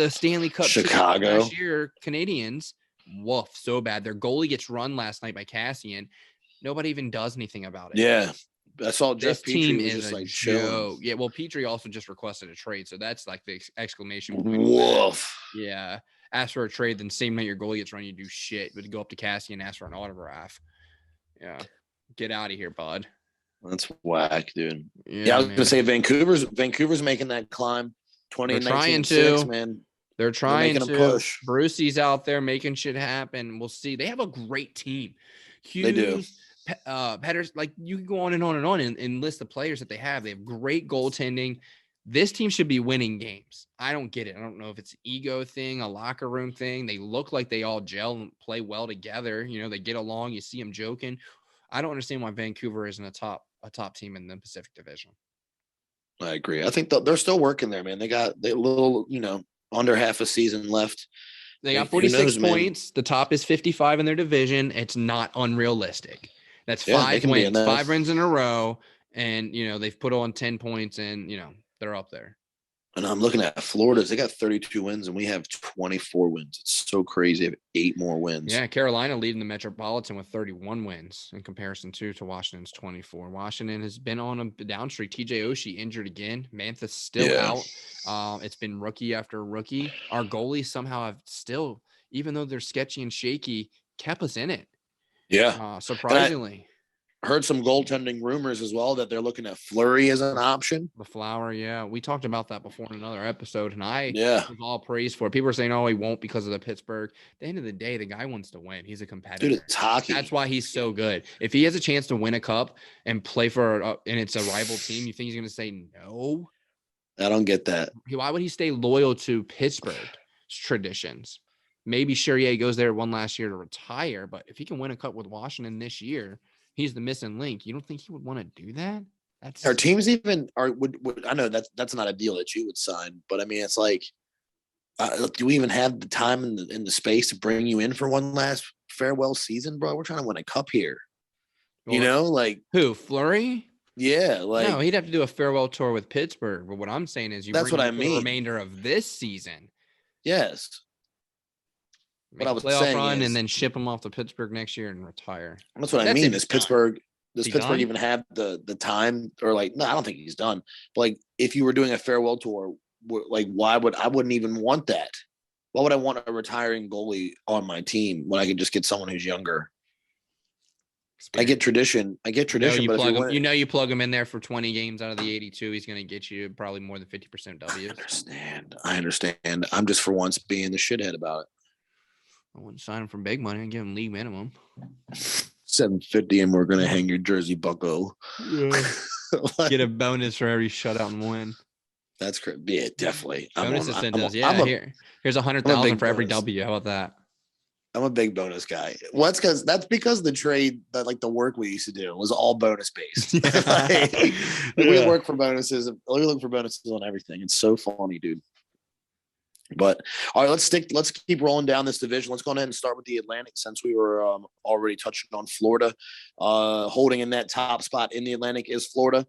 Stanley Cup Chicago last year Canadians. Woof, so bad. Their goalie gets run last night by Cassian. Nobody even does anything about it. Yeah. I saw Jeff Petrie was just like chill. Yeah, well, Petrie also just requested a trade, so that's like the exclamation point. Woof. Yeah, ask for a trade, then same night your goalie gets run, you do shit. But go up to Cassie and ask for an autograph. Yeah, get out of here, bud. That's whack, dude. Yeah, I was gonna say Vancouver's making that climb. 2019, man. They're trying to push. Brucey's out there making shit happen. We'll see. They have a great team. They do. Petters, like you can go on and on and on and list the players that they have. They have great goaltending. This team should be winning games. I don't get it. I don't know if it's an ego thing, a locker room thing. They look like they all gel and play well together. They get along. You see them joking. I don't understand why Vancouver isn't a top team in the Pacific Division. I agree. I think they're still working there, man. They got a little, under half a season left. They got 46 points. The top is 55 in their division. It's not unrealistic. That's 5 wins, 5 wins in a row. And, they've put on 10 points and, they're up there. And I'm looking at Florida's. They got 32 wins, and we have 24 wins. It's so crazy. They have 8 more wins. Yeah, Carolina leading the Metropolitan with 31 wins in comparison to Washington's 24. Washington has been on a down streak. TJ Oshie injured again. Mantha's still out. It's been rookie after rookie. Our goalies somehow have still, even though they're sketchy and shaky, kept us in it. Yeah. Surprisingly. Heard some goaltending rumors as well that they're looking at Fleury as an option. The Flower, yeah. We talked about that before in another episode, and I was all praised for it. People are saying, oh, he won't because of the Pittsburgh. At the end of the day, the guy wants to win. He's a competitor. Dude, it's hockey. That's why he's so good. If he has a chance to win a cup and play for and it's a rival team, you think he's going to say no? I don't get that. Why would he stay loyal to Pittsburgh's traditions? Maybe Charrier goes there one last year to retire, but if he can win a cup with Washington this year, he's the missing link. You don't think he would want to do that? Our teams even are would I know that's not a deal that you would sign, but I mean it's like, do we even have the time and the space to bring you in for one last farewell season, bro? We're trying to win a cup here. Well, like who? Fleury? Yeah, like no, he'd have to do a farewell tour with Pittsburgh. But what I'm saying is, that's what I mean. The remainder of this season. Yes. What I was saying run is, and then ship him off to Pittsburgh next year and retire. That's what I mean. Does Pittsburgh even have the time, or like, no, I don't think he's done. But like, if you were doing a farewell tour, like, I wouldn't even want that. Why would I want a retiring goalie on my team when I could just get someone who's younger? I get tradition. But you plug him in there for 20 games out of the 82, he's going to get you probably more than 50% W's. I understand. I'm just for once being the shithead about it. I wouldn't sign him for big money and give him league minimum. $750, and we're gonna hang your jersey, bucko. Yeah. Get a bonus for every shutout and win. That's great. Yeah, definitely. Bonus here's 100,000 for every W. How about that? I'm a big bonus guy. Well, that's because the trade, that like the work we used to do was all bonus based. We work for bonuses. We look for bonuses on everything. It's so funny, dude. But all right, let's keep rolling down this division. Let's go ahead and start with the Atlantic, since we were already touching on Florida. Holding in that top spot in the Atlantic is Florida,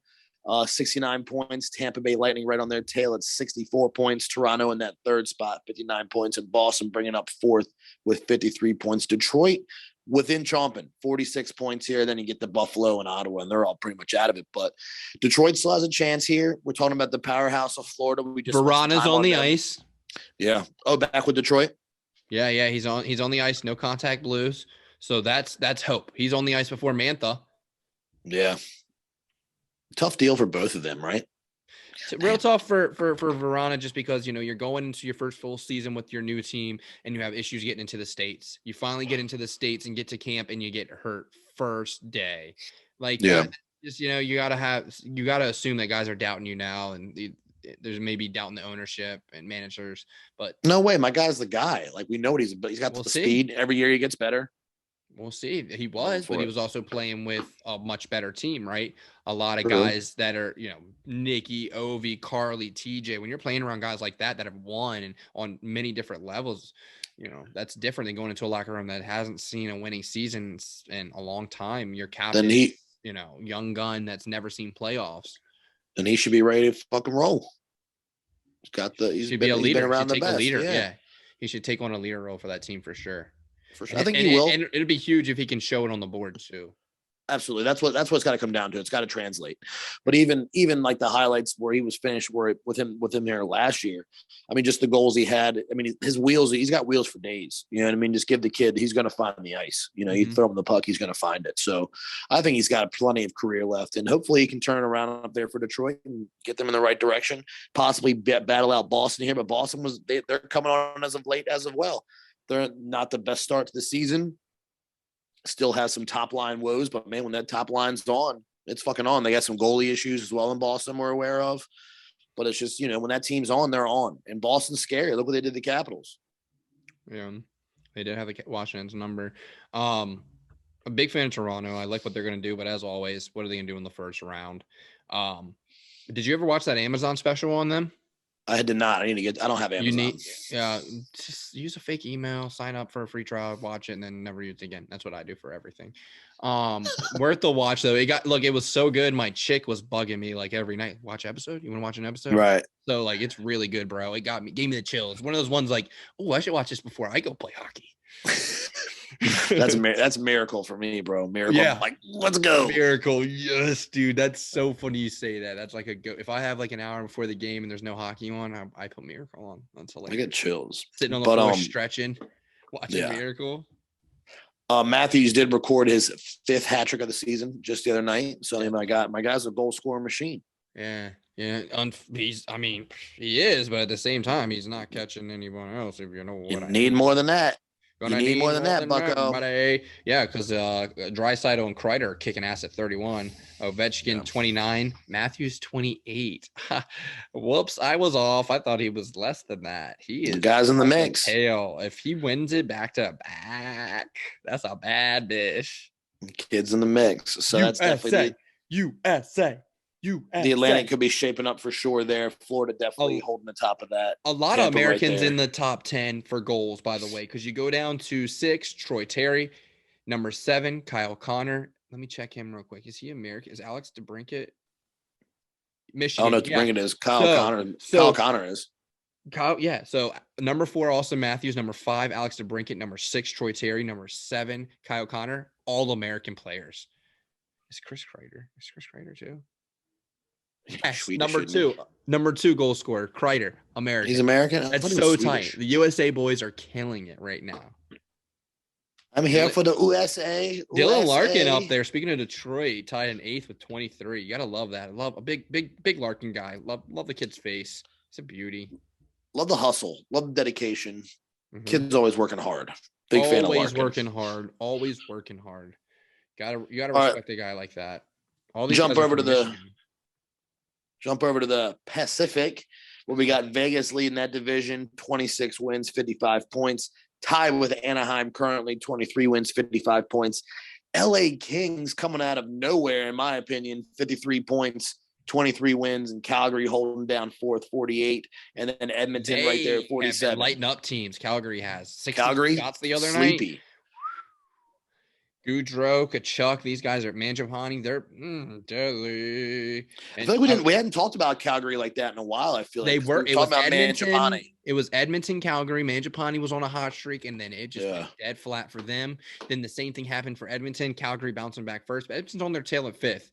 69 points. Tampa Bay Lightning right on their tail at 64 points. Toronto in that third spot, 59 points. And Boston bringing up fourth with 53 points. Detroit within chomping, 46 points here. Then you get the Buffalo and Ottawa, and they're all pretty much out of it. But Detroit still has a chance here. We're talking about the powerhouse of Florida. Verana's on the ice. Yeah. Oh, back with Detroit. Yeah. He's on the ice. No contact blues. So that's hope. He's on the ice before Mantha. Yeah. Tough deal for both of them, right? It's real tough for Verana, just because, you're going into your first full season with your new team and you have issues getting into the States. You finally get into the States and get to camp and you get hurt first day. Like, just, you got to assume that guys are doubting you now, and there's maybe doubt in the ownership and managers, but no way. My guy's the guy. Like, we know what he's got the speed. Every year he gets better. We'll see. He was, but he was also playing with a much better team, right? A lot of guys that are, Nikki, Ovi, Carly, TJ. When you're playing around guys like that have won and on many different levels, that's different than going into a locker room that hasn't seen a winning season in a long time. Your captain, young gun that's never seen playoffs. And he should be ready to fucking roll. He's be a leader. Around the best. A leader. Yeah. He should take on a leader role for that team for sure. For sure. I think he will. And it'd be huge if he can show it on the board too. Absolutely. That's what it's got to come down to. It's got to translate. But even like the highlights where he was finished with him there last year, I mean, just the goals he had. I mean, his wheels, he's got wheels for days. You know what I mean? Just give the kid, he's going to find the ice. You throw him the puck, he's going to find it. So I think he's got plenty of career left, and hopefully he can turn it around up there for Detroit and get them in the right direction, possibly battle out Boston here. But Boston they're coming on as of late as well. They're not the best start to the season. Still has some top line woes, but man, when that top line's on, it's fucking on. They got some goalie issues as well in Boston we're aware of, but it's just, when that team's on, they're on. And Boston's scary. Look what they did to the Capitals. Yeah, they did have the Washington's number. A big fan of Toronto. I like what they're going to do, but as always, what are they going to do in the first round? Did you ever watch that Amazon special on them? I did not. I don't have You Amazon. need, just use a fake email, sign up for a free trial, watch it, and then never use it again. That's what I do for everything. Worth the watch though. It was so good. My chick was bugging me like every night. Watch episode. You want to watch an episode? Right. So like, it's really good, bro. It gave me the chills. One of those ones like, oh, I should watch this before I go play hockey. That's a miracle for me, bro. Miracle. Yeah. I'm like, let's go. Miracle. Yes, dude. That's so funny you say that. That's like if I have like an hour before the game and there's no hockey on, I put Miracle on. That's hilarious. I get chills. Sitting on the floor stretching, watching yeah. Miracle. Matthews did record his 5th hat trick of the season just the other night. So my guy's a goal scoring machine. Yeah. He is, but at the same time, he's not catching anyone else. If you know what I need more than that. You need more than that, Bucko. Yeah, because Draisaitl and Kreider are kicking ass at 31. Ovechkin 29. Matthews 28. Whoops, I was off. I thought he was less than that. He is the guys in the mix. Hell, if he wins it back to back, that's a bad dish. Kids in the mix. So that's definitely USA. The Atlantic could be shaping up for sure there. Florida definitely holding the top of that. A lot of Americans in the top 10 for goals, by the way, because you go down to 6, Troy Terry. Number 7, Kyle Connor. Let me check him real quick. Is he American? Is Alex DeBrincat? Michigan. I don't know what DeBrincat is. Kyle Connor is. Kyle, yeah. So number 4, Austin Matthews. Number 5, Alex DeBrincat. Number 6, Troy Terry. Number 7, Kyle Connor. All American players. Is Chris Kreider too? Yes, number two goal scorer, Kreider, American. He's American. That's so tight. The USA boys are killing it right now. I'm here for the USA. Dylan Larkin up there. Speaking of Detroit, tied in 8th with 23. You gotta love that. Love a big Larkin guy. Love the kid's face. It's a beauty. Love the hustle. Love the dedication. Mm-hmm. Kid's always working hard. Big fan of Larkin. Always working hard. You gotta respect a guy like that. Jump over to the Pacific, where we got Vegas leading that division, 26 wins, 55 points. Tied with Anaheim currently, 23 wins, 55 points. LA Kings coming out of nowhere, in my opinion, 53 points, 23 wins, and Calgary holding down 4th, 48. And then Edmonton right there, 47. Lighting up teams. Calgary has 60 shots the other night. Goudreau, Kachuk, these guys are Mangiapane. They're deadly. I feel like we hadn't talked about Calgary like that in a while. I feel like it was Edmonton. It was Edmonton, Calgary. Mangiapane was on a hot streak, and then it just went dead flat for them. Then the same thing happened for Edmonton. Calgary bouncing back first, but Edmonton's on their tail at 5th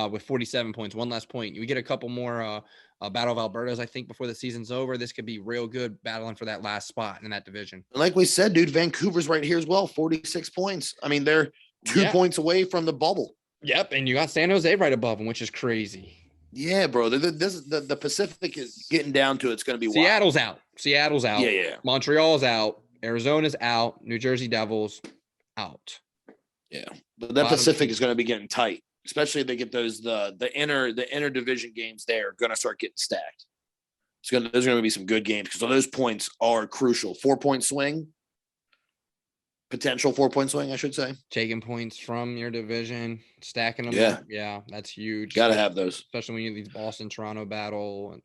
with 47 points. One last point. We get a couple more Battle of Albertas, I think, before the season's over. This could be real good battling for that last spot in that division. Like we said, dude, Vancouver's right here as well, 46 points. I mean, they're 2 points away from the bubble. Yep, and you got San Jose right above them, which is crazy. Yeah, bro. The Pacific is getting down to it's going to be Seattle's wild. out. Seattle's out. Yeah. Montreal's out. Arizona's out. New Jersey Devils out. Yeah, but that Pacific is going to be getting tight. Especially if they get those the inner division games, they're going to start getting stacked. There's going to be some good games because those points are crucial. 4-point swing, potential 4-point swing, I should say. Taking points from your division, stacking them. Yeah, that's huge. Got to have those, especially when you have these Boston-Toronto battle, and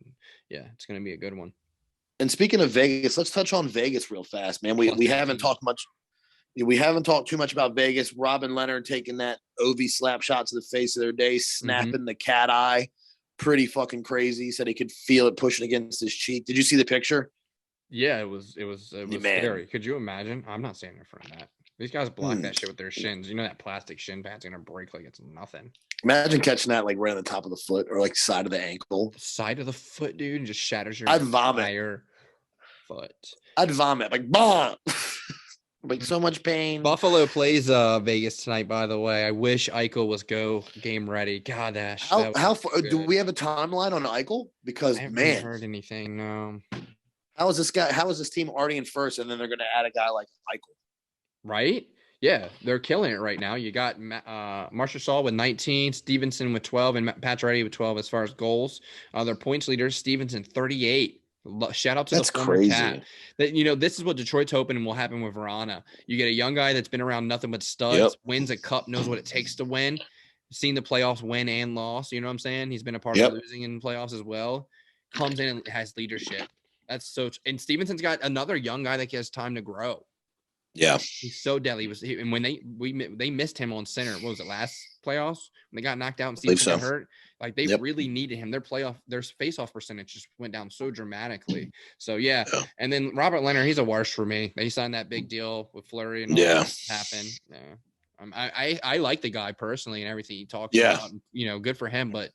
it's going to be a good one. And speaking of Vegas, let's touch on Vegas real fast, man. We haven't talked much. We haven't talked too much about Vegas. Robin Leonard taking that OV slap shot to the face of their day, snapping the cat eye. Pretty fucking crazy. He said he could feel it pushing against his cheek. Did you see the picture? Yeah, it was scary. Could you imagine? I'm not standing in front of that. These guys block that shit with their shins. You know that plastic shin pad's gonna break like it's nothing. Imagine catching that like right on the top of the foot or like side of the ankle. The side of the foot, dude, and just shatters your entire foot. I'd vomit like bah. Like so much pain. Buffalo plays Vegas tonight, by the way. I wish Eichel was game ready. God, how far do we have a timeline on Eichel? Because I haven't heard anything. No. How is this team already in first, and then they're going to add a guy like Eichel? Right? Yeah, they're killing it right now. You got Marshall Saul with 19, Stevenson with 12, and Pacioretty with 12 as far as goals. Their points leaders, Stevenson 38. Shout out to the former Cat. That this is what Detroit's hoping will happen with Verana. You get a young guy that's been around nothing but studs, wins a cup, knows what it takes to win. Seen the playoffs win and loss. You know what I'm saying? He's been a part of losing in playoffs as well. comes in and has leadership. That's so. And Stevenson's got another young guy that he has time to grow. Yeah, he's so deadly. And when they missed him on center, what was it, last playoffs when they got knocked out and Stevenson got hurt? Like they really needed him. Their face-off percentage just went down so dramatically. So yeah. And then Robert Leonard, he's a worst for me. They signed that big deal with Fleury and all that happened. Yeah. I like the guy personally and everything he talks about. You know, good for him, but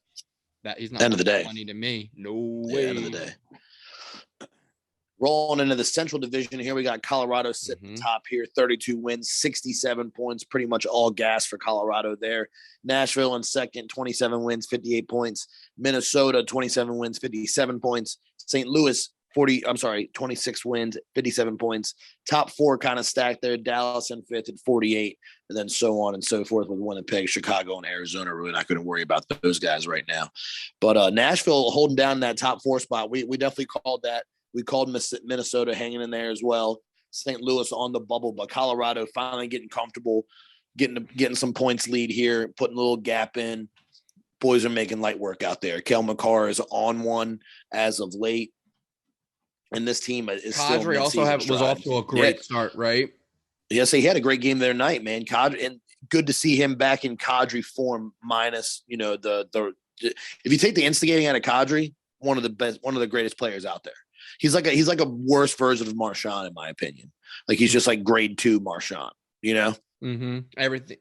that he's not end of the day money to me. No way. End of the day. Rolling into the Central Division here, we got Colorado sitting top here, 32 wins, 67 points, pretty much all gas for Colorado there. Nashville in second, 27 wins, 58 points. Minnesota, 27 wins, 57 points. St. Louis, 26 wins, 57 points. Top four kind of stacked there. Dallas in fifth at 48, and then so on and so forth with Winnipeg, Chicago, and Arizona. Really not going to worry about those guys right now. But Nashville holding down that top four spot. We definitely called that. We called Minnesota hanging in there as well. St. Louis on the bubble, but Colorado finally getting comfortable, getting some points lead here, putting a little gap in. Boys are making light work out there. Kel McCarr is on one as of late, and this team is still. Kadri also was off to a great start, right? Yes, he had a great game the other night, man. Kadri, and good to see him back in Kadri form. Minus, the if you take the instigating out of Kadri, one of the greatest players out there. He's like a worse version of Marchand, in my opinion. Like he's just like grade 2 Marchand, Everything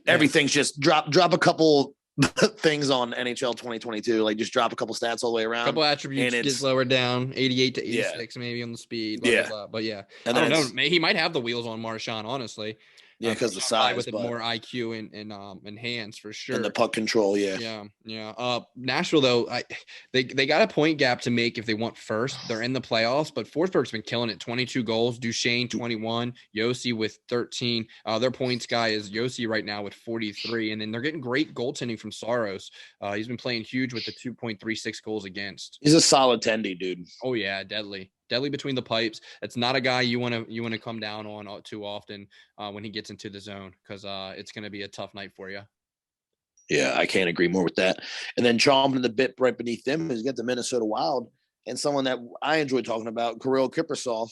Everything's just drop a couple things on NHL 2022. Like just drop a couple stats all the way around. A couple attributes gets lower down, 88 to 86 maybe on the speed. Blah, blah, blah. But yeah, and I don't know. He might have the wheels on Marchand, honestly. Yeah, because the size, with more IQ and hands for sure, and the puck control. Yeah. Nashville though, they got a point gap to make if they want first. They're in the playoffs, but Forsberg's been killing it. 22 goals, Duchesne 21, Yossi with 13. Their points guy is Yossi right now with 43, and then they're getting great goaltending from Saros. He's been playing huge with the 2.36 goals against. He's a solid tendy, dude. Oh yeah, deadly between the pipes. It's not a guy you want to come down on too often when he gets into the zone, because it's going to be a tough night for you. Yeah, I can't agree more with that. And then chomping the bit right beneath them is get the Minnesota Wild, and someone that I enjoy talking about, Kirill Kaprizov.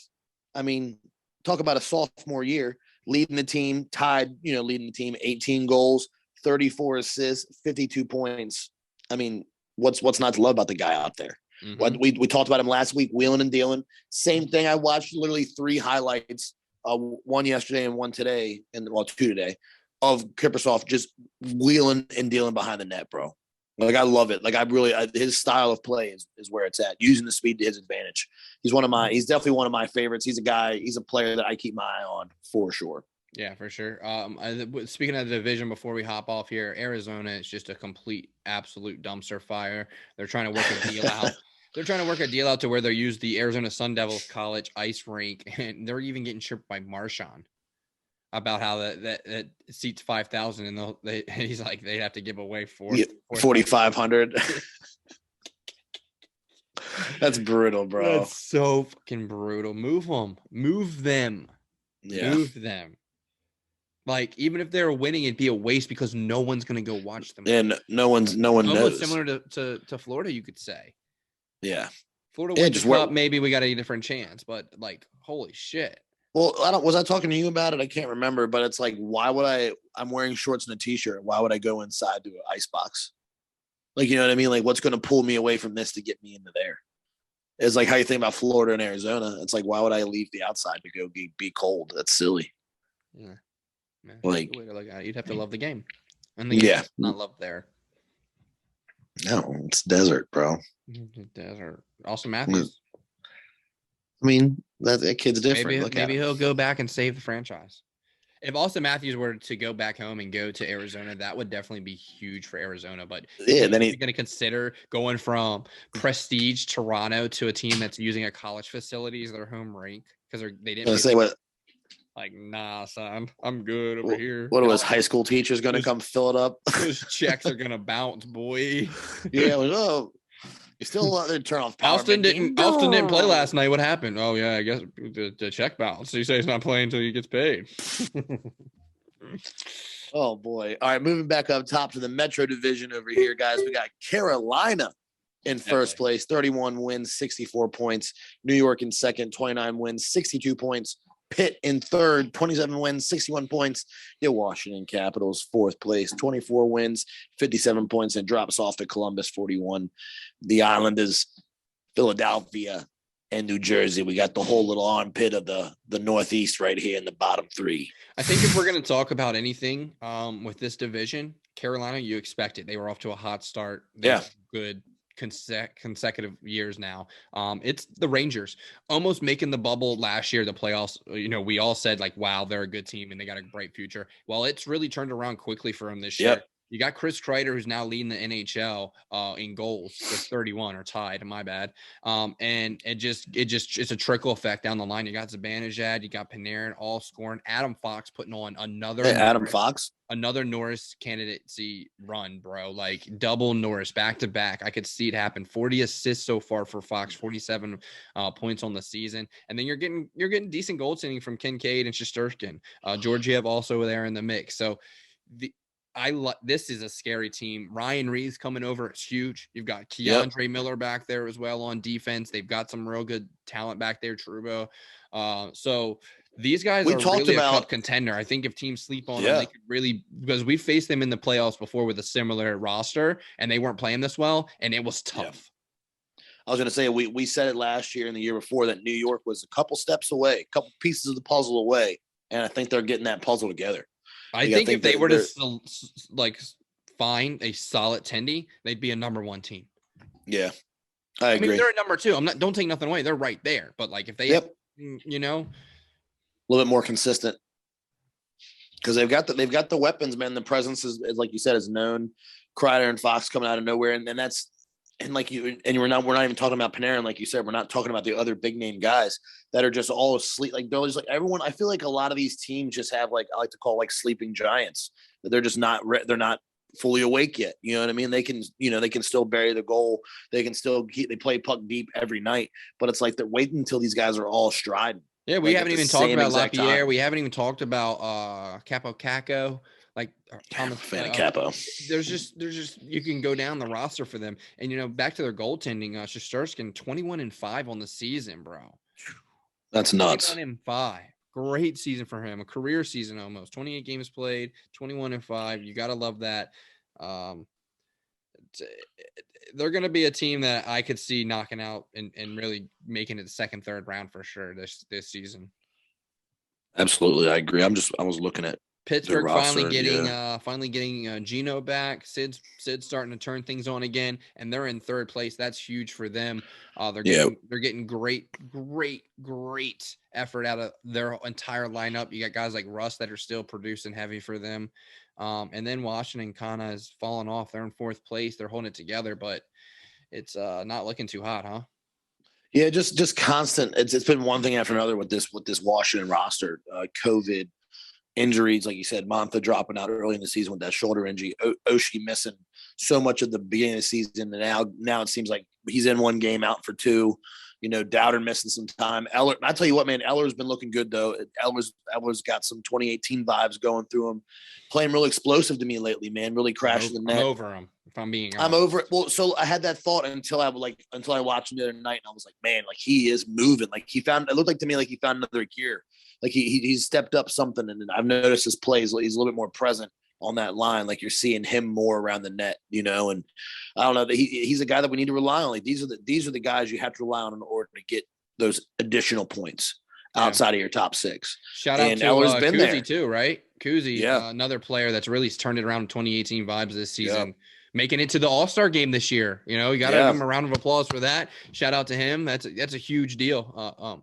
I mean, talk about a sophomore year, leading the team, 18 goals, 34 assists, 52 points. I mean, what's not to love about the guy out there? We talked about him last week, wheeling and dealing. Same thing. I watched literally 3 highlights, one yesterday and one today, and 2 today, of Kaprizov just wheeling and dealing behind the net, bro. Like I love it. Like his style of play is where it's at, using the speed to his advantage. He's definitely one of my favorites. He's a player that I keep my eye on for sure. Yeah, for sure. Speaking of the division, before we hop off here, Arizona is just a complete, absolute dumpster fire. They're trying to work a deal out. They're trying to work a deal out to where they use the Arizona Sun Devils College ice rink, and they're even getting chirped by Marchand about how that seats 5,000, and he's like they have to give away 4,500. That's brutal, bro. That's so fucking brutal. Move them. Yeah. Move them. Like, even if they're winning, it'd be a waste because no one's going to go watch them. And no one knows. Similar to Florida, you could say. Yeah. Florida wins the cup, maybe we got a different chance, but like, holy shit. Well, was I talking to you about it? I can't remember, but it's like, why would I'm wearing shorts and a t-shirt. Why would I go inside to an ice box? Like, you know what I mean? Like, what's going to pull me away from this to get me into there? It's like how you think about Florida and Arizona. It's like, why would I leave the outside to go be cold? That's silly. Yeah. Man, like, you'd have to love the game. And the game is not love there. No, it's desert, bro. Desert. Austin Matthews. I mean, that kid's different. Maybe he'll go back and save the franchise. If Austin Matthews were to go back home and go to Arizona, that would definitely be huge for Arizona. But then he's going to consider going from prestige Toronto to a team that's using a college facility as their home rink because they didn't say what. Like, nah, son, I'm good over here. What was high school teachers going to come fill it up? Those checks are going to bounce, boy. Yeah, you're still allowed to turn off power. Austin didn't play last night. What happened? Oh, yeah, I guess the check bounced. So you say he's not playing until he gets paid. Oh, boy. All right, moving back up top to the Metro Division over here, guys. We got Carolina in first place, 31 wins, 64 points. New York in second, 29 wins, 62 points. Pitt in third, 27 wins, 61 points. The Washington Capitals, fourth place, 24 wins, 57 points, and drops off to Columbus, 41. The Islanders, Philadelphia, and New Jersey. We got the whole little armpit of the Northeast right here in the bottom three. I think if we're going to talk about anything with this division, Carolina, you expect it. They were off to a hot start. They're good consecutive years now. It's the Rangers almost making the bubble last year, the playoffs. You know, we all said like, wow, they're a good team and they got a bright future. Well, it's really turned around quickly for them this year. You got Chris Kreider, who's now leading the NHL in goals with 31 or tied, my bad. And it's a trickle effect down the line. You got Zibanejad, you got Panarin all scoring. Adam Fox putting on another Norris candidacy run, bro. Like double Norris back to back. I could see it happen. 40 assists so far for Fox, 47 points on the season. And then you're getting decent goaltending from Kincaid and Shesterkin. Georgiev also there in the mix. So this is a scary team. Ryan Reeves coming over. It's huge. You've got Keandre Miller back there as well on defense. They've got some real good talent back there, Trudeau. So these guys are really a cup contender. I think if teams sleep on them, they could really, because we faced them in the playoffs before with a similar roster and they weren't playing this well and it was tough. I was going to say, we said it last year and the year before that New York was a couple steps away, a couple pieces of the puzzle away. And I think they're getting that puzzle together. I think if they were to like find a solid Tendy, they'd be a number one team. Yeah, I agree. mean, they're a number two. Don't take nothing away. They're right there. But like if they, you know, a little bit more consistent because they've got the weapons, man. The presence is like you said, is known. Kreider and Fox coming out of nowhere, and that's. And like we're not even talking about Panarin, like you said. We're not talking about the other big name guys that are just all asleep. Like they're just like everyone. I feel like a lot of these teams just have like I like to call like sleeping giants. That they're just not they're not fully awake yet. You know what I mean? They can still bury the goal. They can still they play puck deep every night. But it's like they're waiting until these guys are all striding. Yeah, we haven't even talked about Lapierre. We haven't even talked about Capo Caco. Like Thomas, fan of Capo. There's just you can go down the roster for them, and you know back to their goaltending. Shesterkin 21-5 on the season, bro. That's nuts. 21-5, great season for him, a career season almost. 28 games played, 21-5. You gotta love that. They're gonna be a team that I could see knocking out and really making it the second, third round for sure this season. Absolutely, I agree. I was looking at. Pittsburgh finally getting Gino back. Sid's starting to turn things on again, and they're in third place. That's huge for them. They're getting great effort out of their entire lineup. You got guys like Russ that are still producing heavy for them, and then Washington kind of has fallen off. They're in fourth place. They're holding it together, but it's not looking too hot, huh? Yeah, just constant. It's been one thing after another with this Washington roster. COVID. Injuries, like you said, Mantha dropping out early in the season with that shoulder injury, Oshie missing so much of the beginning of the season, and now it seems like he's in one game out for two. You know, Dowder missing some time. Eller, I tell you what, man, Eller's been looking good though. Eller's got some 2018 vibes going through him, playing really explosive to me lately, man. Really crashing the net. I'm over him. If I'm being honest. I'm over it. Well, so I had that thought until I watched him the other night, and I was like, man, like he is moving. Like it looked like to me like he found another gear. Like he's stepped up something, and I've noticed his plays. He's a little bit more present on that line. Like you're seeing him more around the net, you know. And I don't know that he's a guy that we need to rely on. Like these are the guys you have to rely on in order to get those additional points outside of your top six. Shout out to Kuzi too, right? Kuzi, another player that's really turned it around in 2018 vibes this season. Making it to the All-Star game this year. You know, you got to give him a round of applause for that. Shout out to him. That's a huge deal.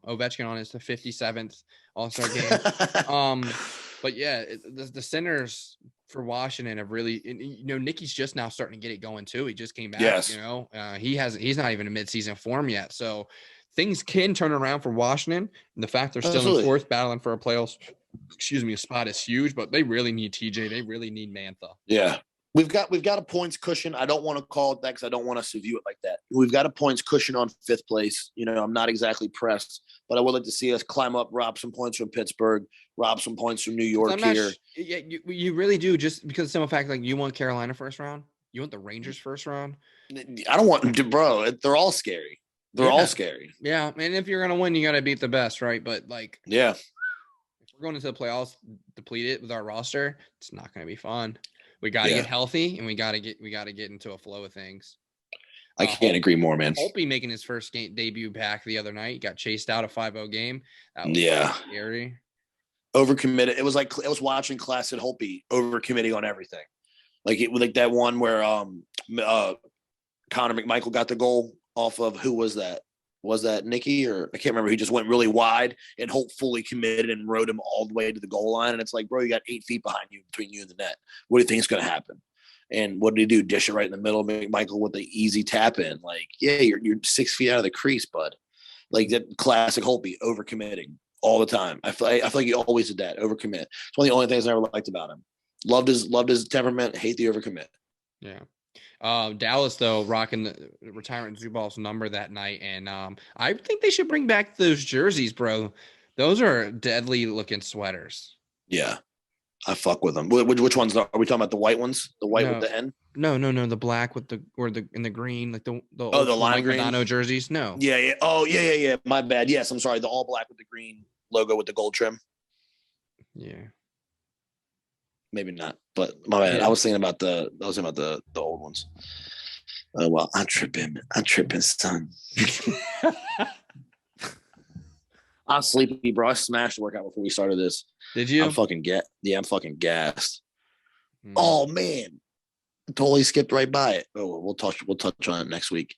Ovechkin on his 57th All-Star game. But yeah, the centers for Washington have really, you know, Nicky's just now starting to get it going too. He just came back, you know, he's not even in mid-season form yet. So things can turn around for Washington. And the fact they're still in fourth battling for a playoffs, spot is huge, but they really need TJ. They really need Mantha. Yeah. We've got a points cushion. I don't want to call it that because I don't want us to view it like that. We've got a points cushion on fifth place. You know, I'm not exactly pressed, but I would like to see us climb up, rob some points from Pittsburgh, rob some points from New York here. You really do, just because of the simple fact, like you want Carolina first round, you want the Rangers first round. I don't want, bro. They're all scary. They're all scary. Yeah, and if you're gonna win, you got to beat the best, right? But like, Yeah, if we're going into the playoffs depleted with our roster, it's not gonna be fun. We got to get healthy, and we got to get into a flow of things. I can't agree more, man. Holtby making his first debut back the other night. He got chased out a 5-0 game. That was scary. Overcommitted. It was watching classic Holtby overcommitting on everything. Like that one where Connor McMichael got the goal off of, who was that? Was that Nicky, or I can't remember. He just went really wide and Holt fully committed and rode him all the way to the goal line. And it's like, bro, you got 8 feet behind you, between you and the net. What do you think is going to happen? And what did he do? Dish it right in the middle. McMichael with the easy tap in. Like, yeah, you're 6 feet out of the crease, bud. Like that classic Holtby overcommitting all the time. I feel like he always did that, overcommit. It's one of the only things I ever liked about him. Loved his temperament. Hate the overcommit. Yeah. Dallas though rocking the retirement Zubov's number that night, and I think they should bring back those jerseys, bro. Those are deadly looking sweaters. Yeah, I fuck with them. Which ones are we talking about? The white ones, the white with the N? No, the black with the in the green, like the lime green Madonna jerseys. No. Yeah. Oh yeah. My bad. Yes, I'm sorry. The all black with the green logo with the gold trim. Yeah. Maybe not, but my bad. Yeah. I was thinking about the old ones. Oh well, I'm tripping, son. I'm sleepy, bro. I smashed the workout before we started this. Did you? I'm fucking gassed. Oh man, totally skipped right by it. Oh, we'll touch on it next week.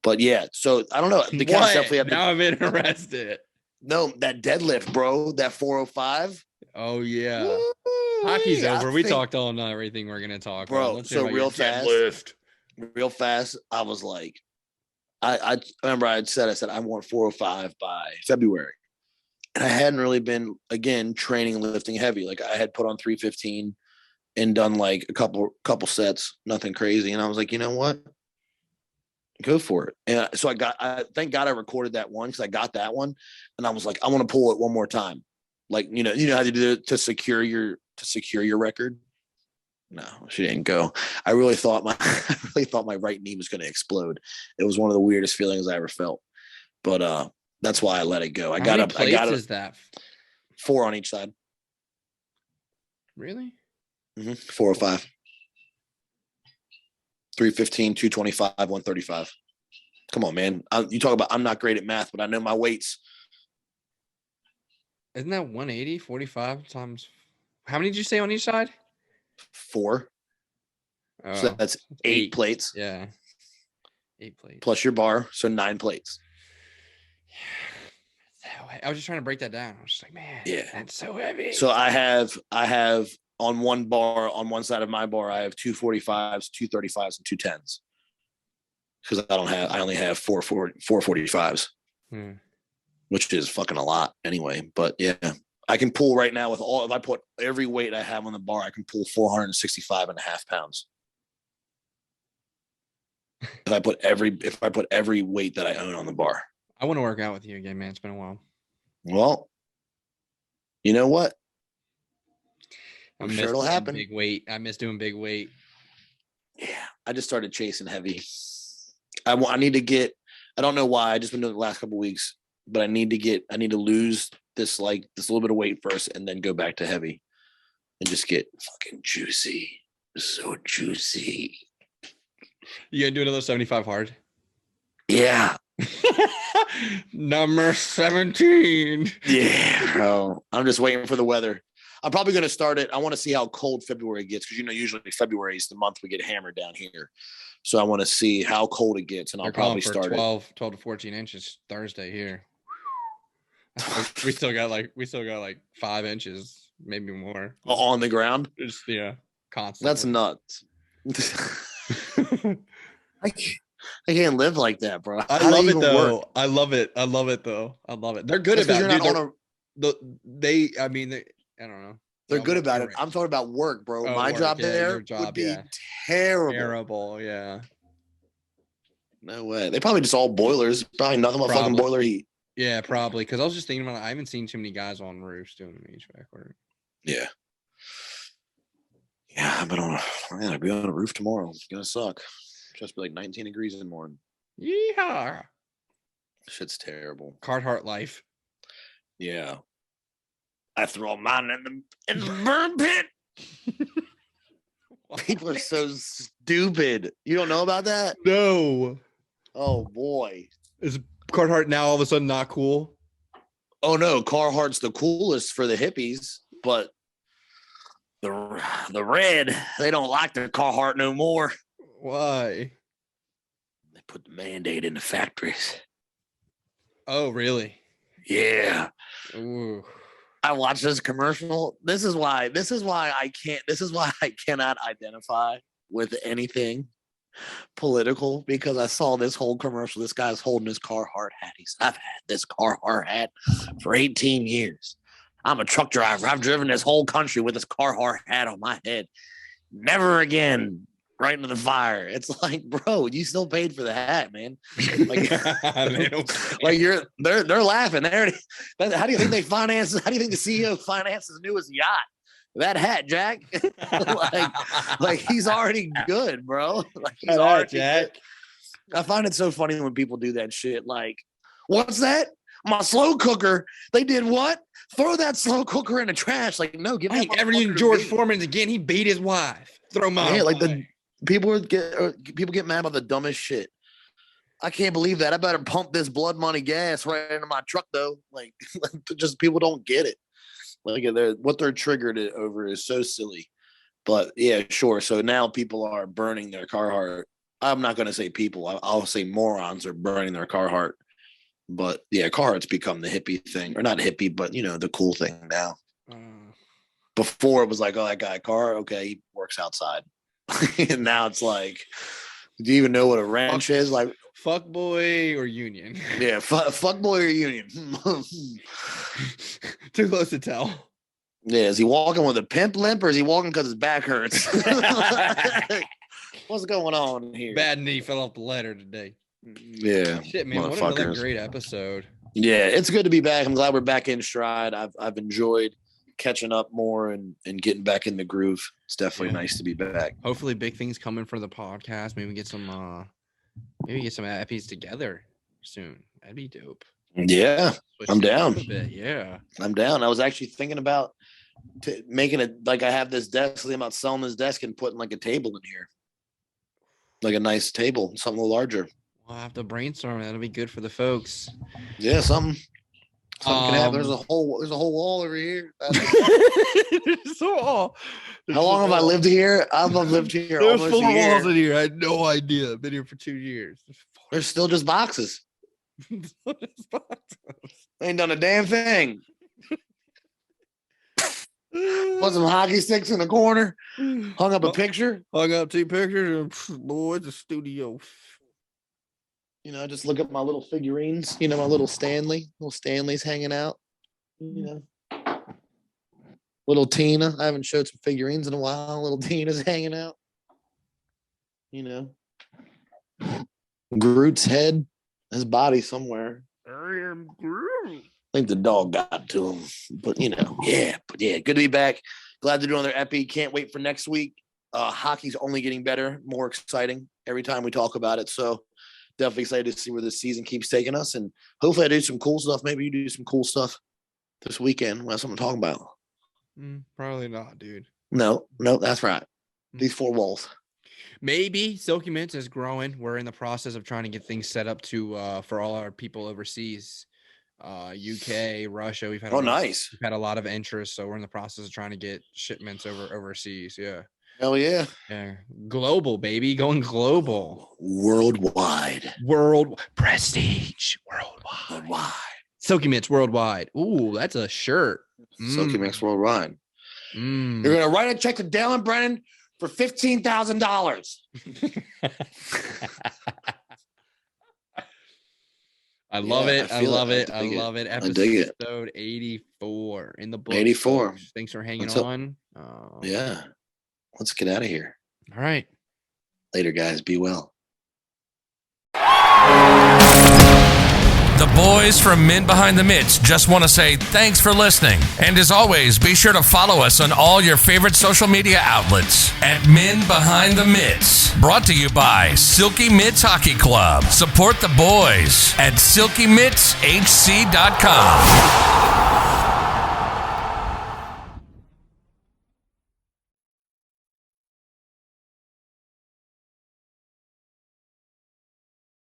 But yeah, so I don't know. The Cavs definitely have. Now I'm interested. No, that deadlift, bro. That 405. Oh yeah. Woo! Hockey's over. We talked on everything we're gonna talk, bro. So real fast, I was like, I remember I said I want 405 by February, and I hadn't really been training and lifting heavy. Like I had put on 315 and done like a couple sets, nothing crazy, and I was like, you know what, go for it. And so I thank God I recorded that one, because I got that one, and I was like, I want to pull it one more time. Like, you know how to do it to secure your record. No, she didn't go. I really thought my right knee was going to explode. It was one of the weirdest feelings I ever felt. But that's why I let it go. How many plates is that? 4 on each side. Really? 405. 315, 225, 135. Come on, man. You talk about I'm not great at math, but I know my weights. Isn't that 180, 45 times? How many did you say on each side? 4. Oh, so that's 8 plates. Yeah. 8 plates. Plus your bar, so 9 plates. Yeah. I was just trying to break that down. I was just like, man, that's so heavy. So I have on one bar, on one side of my bar, I have 245s, 235s, and 210s. Because I only have 445s. Which is fucking a lot anyway. But yeah, I can pull right now if I put every weight I have on the bar, I can pull 465.5 pounds. If I put every weight that I own on the bar. I want to work out with you again, man. It's been a while. Well, you know what? I'm sure it'll happen. Big weight. I miss doing big weight. Yeah, I just started chasing heavy. I need to get. I don't know why. I just been doing it the last couple of weeks. But I need to lose this little bit of weight first, and then go back to heavy and just get fucking juicy. So juicy. You gonna do another 75 hard? Yeah. Number 17. Yeah, bro. I'm just waiting for the weather. I'm probably going to start it. I want to see how cold February gets, because usually February is the month we get hammered down here. So I want to see how cold it gets, and I'll probably start 12 to 14 inches Thursday here. we still got like 5 inches, maybe more on the ground. Just constantly. That's nuts. I can't live like that, bro. I love it though. I love it though. I love it. They're good about it. I don't know. They're good about it. I'm talking about work, bro. My job there would be terrible. Terrible, yeah. No way. They probably just all boilers. Probably nothing but fucking boiler heat. Yeah, probably. Because I was just thinking about it. I haven't seen too many guys on roofs doing HVAC work. Yeah. Yeah, but I'm gonna be on a roof tomorrow. It's gonna suck. Just be like 19 degrees in the morning. Yeehaw. Shit's terrible. Carhartt life. Yeah. I throw mine in the burn pit. People are so stupid. You don't know about that? No. Oh boy. Is Carhartt now all of a sudden not cool? Oh no, Carhartt's the coolest for the hippies, but the red, they don't like the Carhartt no more. Why? They put the Band-Aid in the factories. Oh, really? Yeah. Ooh. I watched this commercial. This is why I cannot identify with anything political, because I saw this whole commercial. This guy's holding his Carhartt hat. I've had this Carhartt hat for 18 years. I'm a truck driver. I've driven this whole country with this Carhartt hat on my head. Never again. Right into the fire. It's like, bro, you still paid for the hat, man. Like, they're laughing. How do you think they finance? How do you think the CEO finances the newest yacht? That hat, Jack. like he's already good, bro. Like he's already Jack. Good. I find it so funny when people do that shit. Like, what's that? My slow cooker. They did what? Throw that slow cooker in the trash. Like, no, give me ever using George Foreman again. He beat his wife. Throw mine. Yeah, like people get mad about the dumbest shit. I can't believe that. I better pump this blood money gas right into my truck though. Like just people don't get it. Like what they're triggered over is so silly. But yeah, sure. So now people are burning their Carhartt. I'm not going to say people. I'll say morons are burning their Carhartt. But yeah, Carhartt's become the hippie thing, or not hippie, but the cool thing now. Before it was like, oh, that guy Carhartt, okay, he works outside. And now it's like, do you even know what a ranch is? Like, fuck boy or union? Yeah, fuck boy or union. Too close to tell. Yeah, is he walking with a pimp limp, or is he walking because his back hurts? What's going on here? Bad knee fell off the ladder today. Yeah, shit, man. What another great episode. Yeah, it's good to be back. I'm glad we're back in stride. I've enjoyed catching up more and getting back in the groove. It's definitely nice to be back. Hopefully big things coming for the podcast. Maybe get some epis together soon. That'd be dope. Yeah, I'm down. Yeah, I'm down. I was actually thinking about making it like I have this desk, thinking about selling this desk and putting like a table in here. Like a nice table, something a little larger. We'll have to brainstorm. That'll be good for the folks. Yeah, something can happen. There's a whole wall over here. So how long have I lived here? I've lived here There's almost 4 a year. walls in here. I had no idea. I've been here for 2 years. There's still just boxes. Ain't done a damn thing. Put some hockey sticks in the corner. Hung up a picture. Hung up 2 pictures. And boy, it's a studio. Just look at my little figurines. My little Stanley's hanging out. Little Tina. I haven't showed some figurines in a while. Little Tina's hanging out. Groot's head, his body somewhere. I am Groot. I think the dog got to him. But good to be back. Glad to do another epi. Can't wait for next week. Hockey's only getting better, more exciting every time we talk about it. So definitely excited to see where this season keeps taking us, and hopefully I do some cool stuff. Maybe you do some cool stuff this weekend. We'll have something to talk about. Probably not, dude. No, that's right. These 4 walls. Maybe Silky Mints is growing. We're in the process of trying to get things set up to for all our people overseas, UK, Russia. We've had nice. We've had a lot of interest, so we're in the process of trying to get shipments overseas. Yeah. Hell yeah. Yeah. Global, baby. Going global. Worldwide. Prestige. Worldwide. Silky Mints worldwide. Ooh, that's a shirt. Silky Mints worldwide. You're going to write a check to Dale and Brennan for $15,000. I love it. I love it. Episode 84 in the book. 84. Folks. Thanks for hanging on. Yeah. Let's get out of here. All right. Later, guys. Be well. The boys boys from Men Behind the Mitts just want to say thanks for listening. And as always, be sure to follow us on all your favorite social media outlets at Men Behind the Mitts. Brought to you by Silky Mitts Hockey Club. Support the boys at silkymitsHC.com.